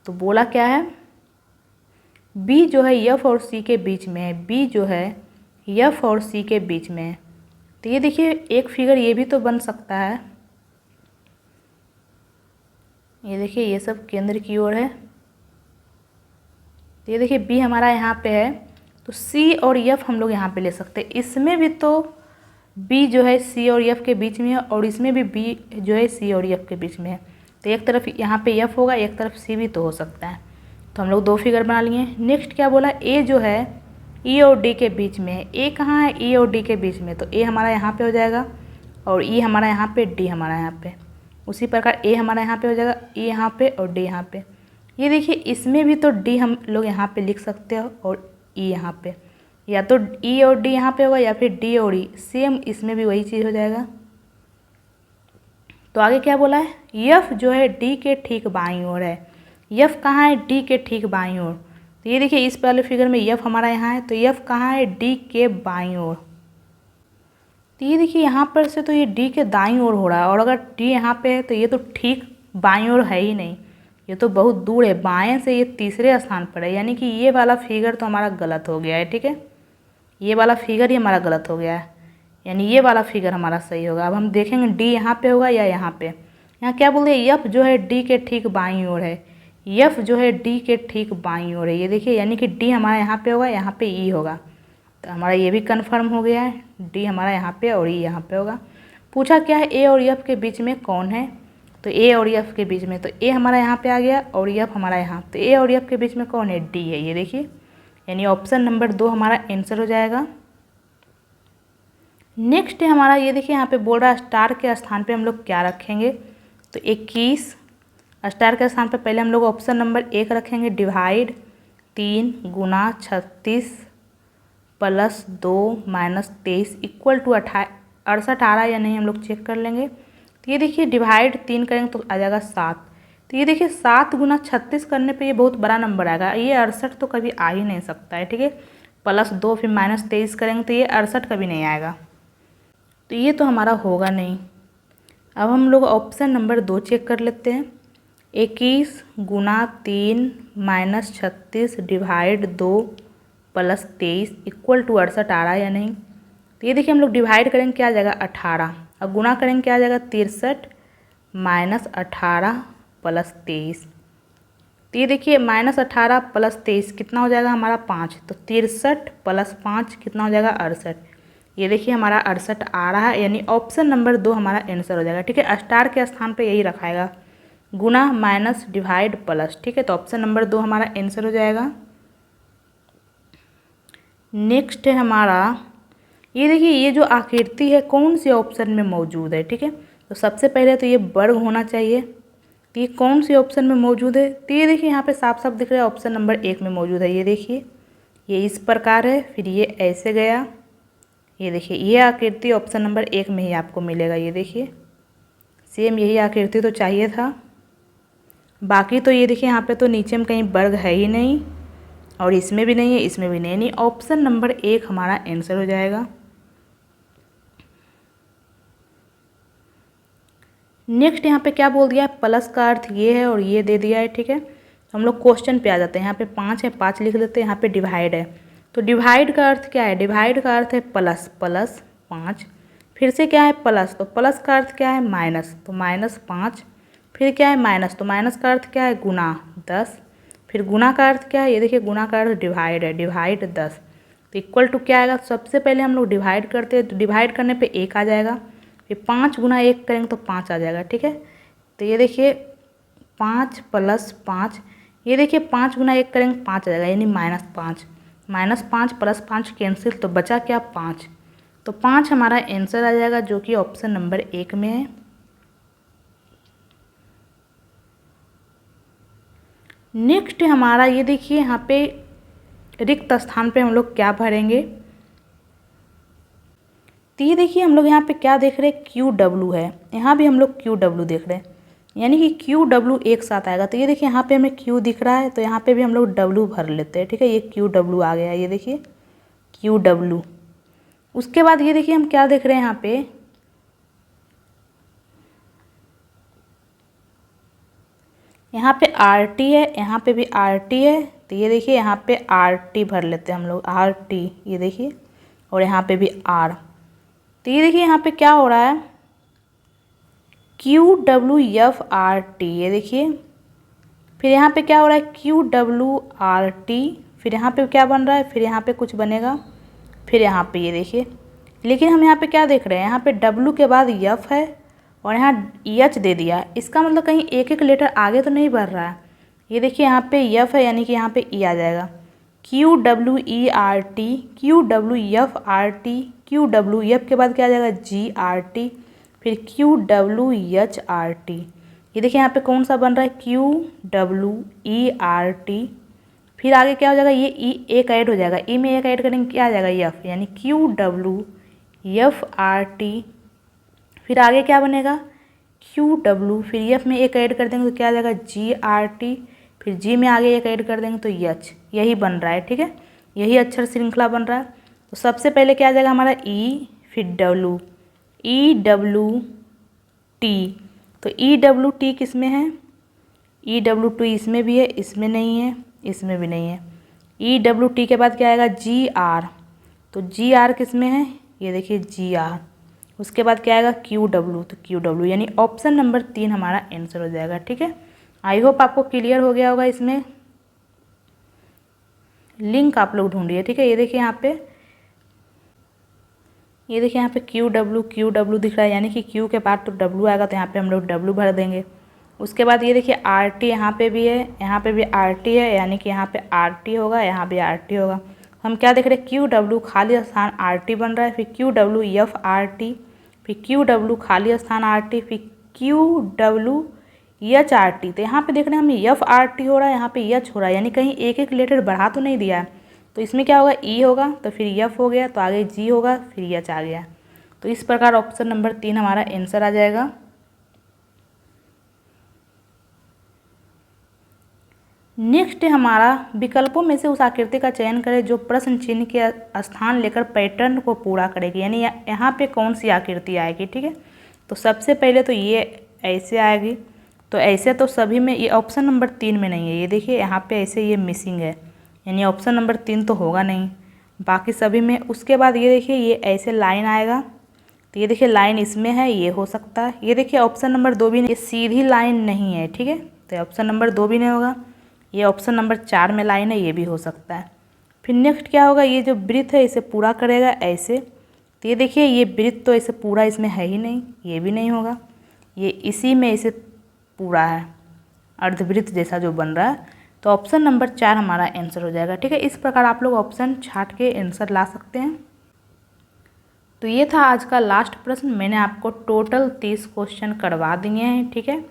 तो बोला क्या है, B जो है F और C के बीच में है, B जो है F और C के बीच में है। तो ये देखिए एक फिगर ये भी तो बन सकता है, ये देखिए ये सब केंद्र की ओर है। तो ये देखिए बी हमारा यहाँ पे है, तो सी और एफ हम लोग यहाँ पे ले सकते हैं। इसमें भी तो बी जो है सी और एफ के बीच में है और इसमें भी बी जो है सी और एफ के बीच में है। तो एक तरफ यहाँ पे एफ होगा, एक तरफ सी भी तो हो सकता है। तो हम लोग 2 फिगर बना लिए। नेक्स्ट क्या बोला, ए जो है ई और डी के बीच में है। ए कहाँ है, ई और डी के बीच में, तो ए हमारा यहाँ पे हो जाएगा और ई हमारा यहाँ पे, डी हमारा यहाँ पे। उसी प्रकार ए हमारा यहाँ पे हो जाएगा, ई यहाँ पे और डी यहाँ पे। ये देखिए इसमें भी तो डी हम लोग यहाँ पे लिख सकते हो और ई यहाँ पे, या तो ई और डी यहाँ पे होगा या फिर डी और ई, सेम इसमें भी वही चीज़ हो जाएगा। तो आगे क्या बोला है, यफ जो है डी के ठीक बाईं ओर है। यफ कहाँ है, डी के ठीक बाईं ओर। तो ये देखिए इस वाले फिगर में यफ हमारा यहाँ है, तो यफ कहाँ है, डी के बाईं ओर। तो ये देखिए यहाँ पर से तो ये डी के दाईं ओर हो रहा है, और अगर डी यहाँ पे है तो ये तो ठीक बाईं ओर है ही नहीं, ये तो बहुत दूर है, बाएं से ये तीसरे स्थान पर है। यानी कि ये वाला फिगर तो हमारा गलत हो गया है, ठीक है। ये वाला फिगर ही हमारा गलत हो गया है, यानी ये वाला फिगर हमारा सही होगा। अब हम देखेंगे डी यहाँ पे होगा या यहाँ पे। यहाँ क्या बोलते हैं, यफ जो है डी के ठीक बाईं ओर है। यफ जो है डी के ठीक बाईं ओर है, ये देखिए, यानी कि डी हमारा यहाँ पे होगा, यहाँ पे ई होगा। तो हमारा ये भी कन्फर्म हो गया है, डी हमारा यहाँ पे और ई यहाँ पे होगा। पूछा क्या है, ए और एफ के बीच में कौन है, तो ए और एफ के बीच में, तो ए हमारा यहाँ पे आ गया और एफ हमारा यहाँ। तो ए और एफ के बीच में कौन है, डी है, ये देखिए, यानी ऑप्शन नंबर 2 हमारा आंसर हो जाएगा। नेक्स्ट है हमारा, ये देखिए यहाँ पे बोल रहा है स्टार के स्थान पे हम लोग क्या रखेंगे, तो 21। स्टार के स्थान पे पहले हम लोग ऑप्शन नंबर 1 रखेंगे, डिवाइड 3 गुना 36 प्लस 2 माइनस 23 इक्वल टू 68 आ रहा है या नहीं हम लोग चेक कर लेंगे। तो ये देखिए डिवाइड 3 करेंगे तो आ जाएगा 7। तो ये देखिए 7 गुना 36 करने पे ये बहुत बड़ा नंबर आएगा, ये 68 तो कभी आ ही नहीं सकता है, ठीक है। प्लस 2 फिर माइनस 23 करेंगे तो ये 68 कभी नहीं आएगा, तो ये तो हमारा होगा नहीं। अब हम लोग ऑप्शन नंबर 2 चेक कर लेते हैं। 21 गुना 3 minus 36 divide 2 plus 23 equal to 68 आ रहा है या नहीं। तो ये देखिए हम लोग डिवाइड करेंगे क्या आ जाएगा, 18, और गुना करेंगे क्या आ जाएगा, 63 माइनस 18 प्लस 23। तो ये देखिए माइनस 18 प्लस 23 कितना हो जाएगा हमारा, 5। तो 63 प्लस 5 कितना हो जाएगा, 68। ये देखिए हमारा 68 आ रहा है, यानी ऑप्शन नंबर 2 हमारा आंसर हो जाएगा, ठीक है। स्टार के स्थान पे यही रखाएगा, गुना माइनस डिवाइड प्लस, ठीक है। तो ऑप्शन नंबर 2 हमारा आंसर हो जाएगा। नेक्स्ट है हमारा, ये देखिए ये जो आकृति है कौन से ऑप्शन में मौजूद है, ठीक है। तो सबसे पहले तो ये वर्ग होना चाहिए, तो ये कौन से ऑप्शन में मौजूद है, तो ये देखिए यहाँ पे साफ साफ दिख रहा है ऑप्शन नंबर 1 में मौजूद है। ये देखिए ये इस प्रकार है, फिर ये ऐसे गया, ये देखिए ये आकृति ऑप्शन नंबर 1 में ही आपको मिलेगा। ये देखिए सेम यही आकृति तो चाहिए था। बाकी तो ये देखिए यहाँ पे तो नीचे में कहीं वर्ग है ही नहीं, और इसमें भी नहीं है, इसमें भी नहीं। ऑप्शन नंबर 1 हमारा आंसर हो जाएगा। नेक्स्ट यहाँ पे क्या बोल दिया है, प्लस का अर्थ ये है और ये दे दिया है, ठीक है। तो हम लोग क्वेश्चन पे आ जाते हैं। यहाँ पे 5 है, 5 लिख लेते हैं। यहाँ पे डिवाइड है, तो डिवाइड का अर्थ क्या है, डिवाइड का अर्थ है प्लस, प्लस 5। फिर से क्या है प्लस, तो प्लस का अर्थ क्या है माइनस, तो माइनस 5। फिर क्या है माइनस, तो माइनस का अर्थ क्या है गुना 10। फिर गुना का अर्थ क्या है, ये देखिए गुना का अर्थ डिवाइड है, डिवाइड 10। तो इक्वल टू क्या आएगा, सबसे पहले हम लोग डिवाइड करते हैं, तो डिवाइड करने पे 1 आ जाएगा। फिर 5 गुना 1 करेंगे तो 5 आ जाएगा, ठीक है। तो ये देखिए 5 प्लस 5, ये देखिए 5 गुना 1 करेंगे 5 आ जाएगा, यानी -5। -5 प्लस 5 कैंसिल, तो बचा क्या 5। तो 5 हमारा आंसर आ जाएगा, जो कि ऑप्शन नंबर 1 में है। नेक्स्ट हमारा ये देखिए यहाँ पे रिक्त स्थान पे हम लोग क्या भरेंगे। तो ये देखिए हम लोग यहाँ पे क्या देख रहे हैं, QW है। यहाँ भी हम लोग QW देख रहे हैं, यानी कि QW एक साथ आएगा। तो ये देखिए यहाँ पे हमें Q दिख रहा है, तो यहाँ पे भी हम लोग W भर लेते हैं, ठीक है। ये QW आ गया, ये देखिए QW। उसके बाद ये देखिए हम क्या देख रहे हैं, यहाँ पे RT है, यहाँ पे भी RT है। तो ये देखिए यहाँ पे RT भर लेते हैं हम लोग, RT, ये देखिए, और यहाँ पे भी R। तो ये देखिए यहाँ पे क्या हो रहा है, QWFRT, ये देखिए। फिर यहाँ पे क्या हो रहा है, QWRT। फिर यहाँ पे क्या बन रहा है, फिर यहाँ पे कुछ बनेगा, फिर यहाँ पे ये देखिए। लेकिन हम यहाँ पे क्या देख रहे हैं, यहाँ पे W के बाद F है और यहाँ H दे दिया है। इसका मतलब कहीं एक एक लेटर आगे तो नहीं बढ़ रहा है। ये देखिए यहाँ पे F है, यानी कि यहाँ पे E आ जाएगा। QWERT, QWFRT, QWF के बाद क्या आ जाएगा GRT, फिर QWHRT। ये देखिए यहाँ पे कौन सा बन रहा है, QWERT। फिर आगे क्या हो जाएगा, ये E एक ऐड हो जाएगा, E में एक ऐड करेंगे क्या आ जाएगा F, यानी QWFRT। फिर आगे क्या बनेगा QW, फिर F में एक ऐड कर देंगे तो क्या आ जाएगा GRT। फिर G में आगे एक ऐड कर देंगे तो H। यही बन रहा है, ठीक है, यही अक्षर श्रृंखला बन रहा है। तो सबसे पहले क्या आ जाएगा हमारा E, फिर W, EWT। तो EWT किस में है, EWT इसमें भी है, इसमें नहीं है, इसमें भी नहीं है। EWT के बाद क्या आएगा GR, तो GR किस में है, ये देखिए GR। उसके बाद क्या आएगा QW, तो QW, यानी ऑप्शन नंबर 3 हमारा आंसर हो जाएगा, ठीक है। आई होप आपको क्लियर हो गया होगा। इसमें लिंक आप लोग ढूंढिए, ठीक है। ये देखिए यहाँ पे, ये देखिए यहाँ पे QW दिख रहा है, यानी कि Q के बाद तो W आएगा, तो यहाँ पे हम लोग W भर देंगे। उसके बाद ये देखिए RT यहाँ पे भी है, यहाँ पे भी RT है, यानी कि यहाँ पे RT होगा, यहाँ भी RT होगा। हम क्या देख रहे हैं, QW खाली स्थान RT बन रहा है, फिर QWFRT, फिर QW खाली स्थान RT, फिर QWHRT। तो यहाँ पे देख रहे हैं हमें FRT हो रहा है, यहाँ पे H हो रहा है, यानी कहीं एक एक लेटर बढ़ा तो नहीं दिया है। तो इसमें क्या होगा, E होगा, तो फिर F हो गया, तो आगे G होगा, फिर H आ गया। तो इस प्रकार ऑप्शन नंबर 3 हमारा आंसर आ जाएगा। नेक्स्ट हमारा विकल्पों में से उस आकृति का चयन करें जो प्रश्न चिन्ह के स्थान लेकर पैटर्न को पूरा करेगी, यानी यहाँ पे कौन सी आकृति आएगी, ठीक है। तो सबसे पहले तो ये ऐसे आएगी, तो ऐसे तो सभी में, ये ऑप्शन नंबर 3 में नहीं है। ये देखिए यहाँ पे ऐसे ये मिसिंग है, यानी ऑप्शन नंबर 3 तो होगा नहीं, बाकी सभी में। उसके बाद ये देखिए ये ऐसे लाइन आएगा, तो ये देखिए लाइन इसमें है, ये हो सकता है। ये देखिए ऑप्शन नंबर 2 भी नहीं, ये सीधी लाइन नहीं है, ठीक है, तो ऑप्शन नंबर 2 भी नहीं होगा। ये ऑप्शन नंबर 4 में लाइन है, ये भी हो सकता है। फिर नेक्स्ट क्या होगा, ये जो वृत्त है इसे पूरा करेगा ऐसे, तो ये देखिए ये वृत्त तो ऐसे पूरा इसमें है ही नहीं, ये भी नहीं होगा। ये इसी में इसे पूरा है, अर्धवृत्त जैसा जो बन रहा है। तो ऑप्शन नंबर 4 हमारा आंसर हो जाएगा, ठीक है। इस प्रकार आप लोग ऑप्शन छांट के आंसर ला सकते हैं। तो ये था आज का लास्ट प्रश्न। मैंने आपको टोटल 30 क्वेश्चन करवा दिए हैं, ठीक है।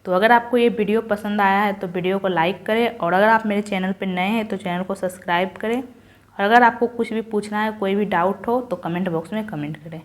तो अगर आपको ये वीडियो पसंद आया है तो वीडियो को लाइक करें, और अगर आप मेरे चैनल पर नए हैं तो चैनल को सब्सक्राइब करें, और अगर आपको कुछ भी पूछना है, कोई भी डाउट हो तो कमेंट बॉक्स में कमेंट करें।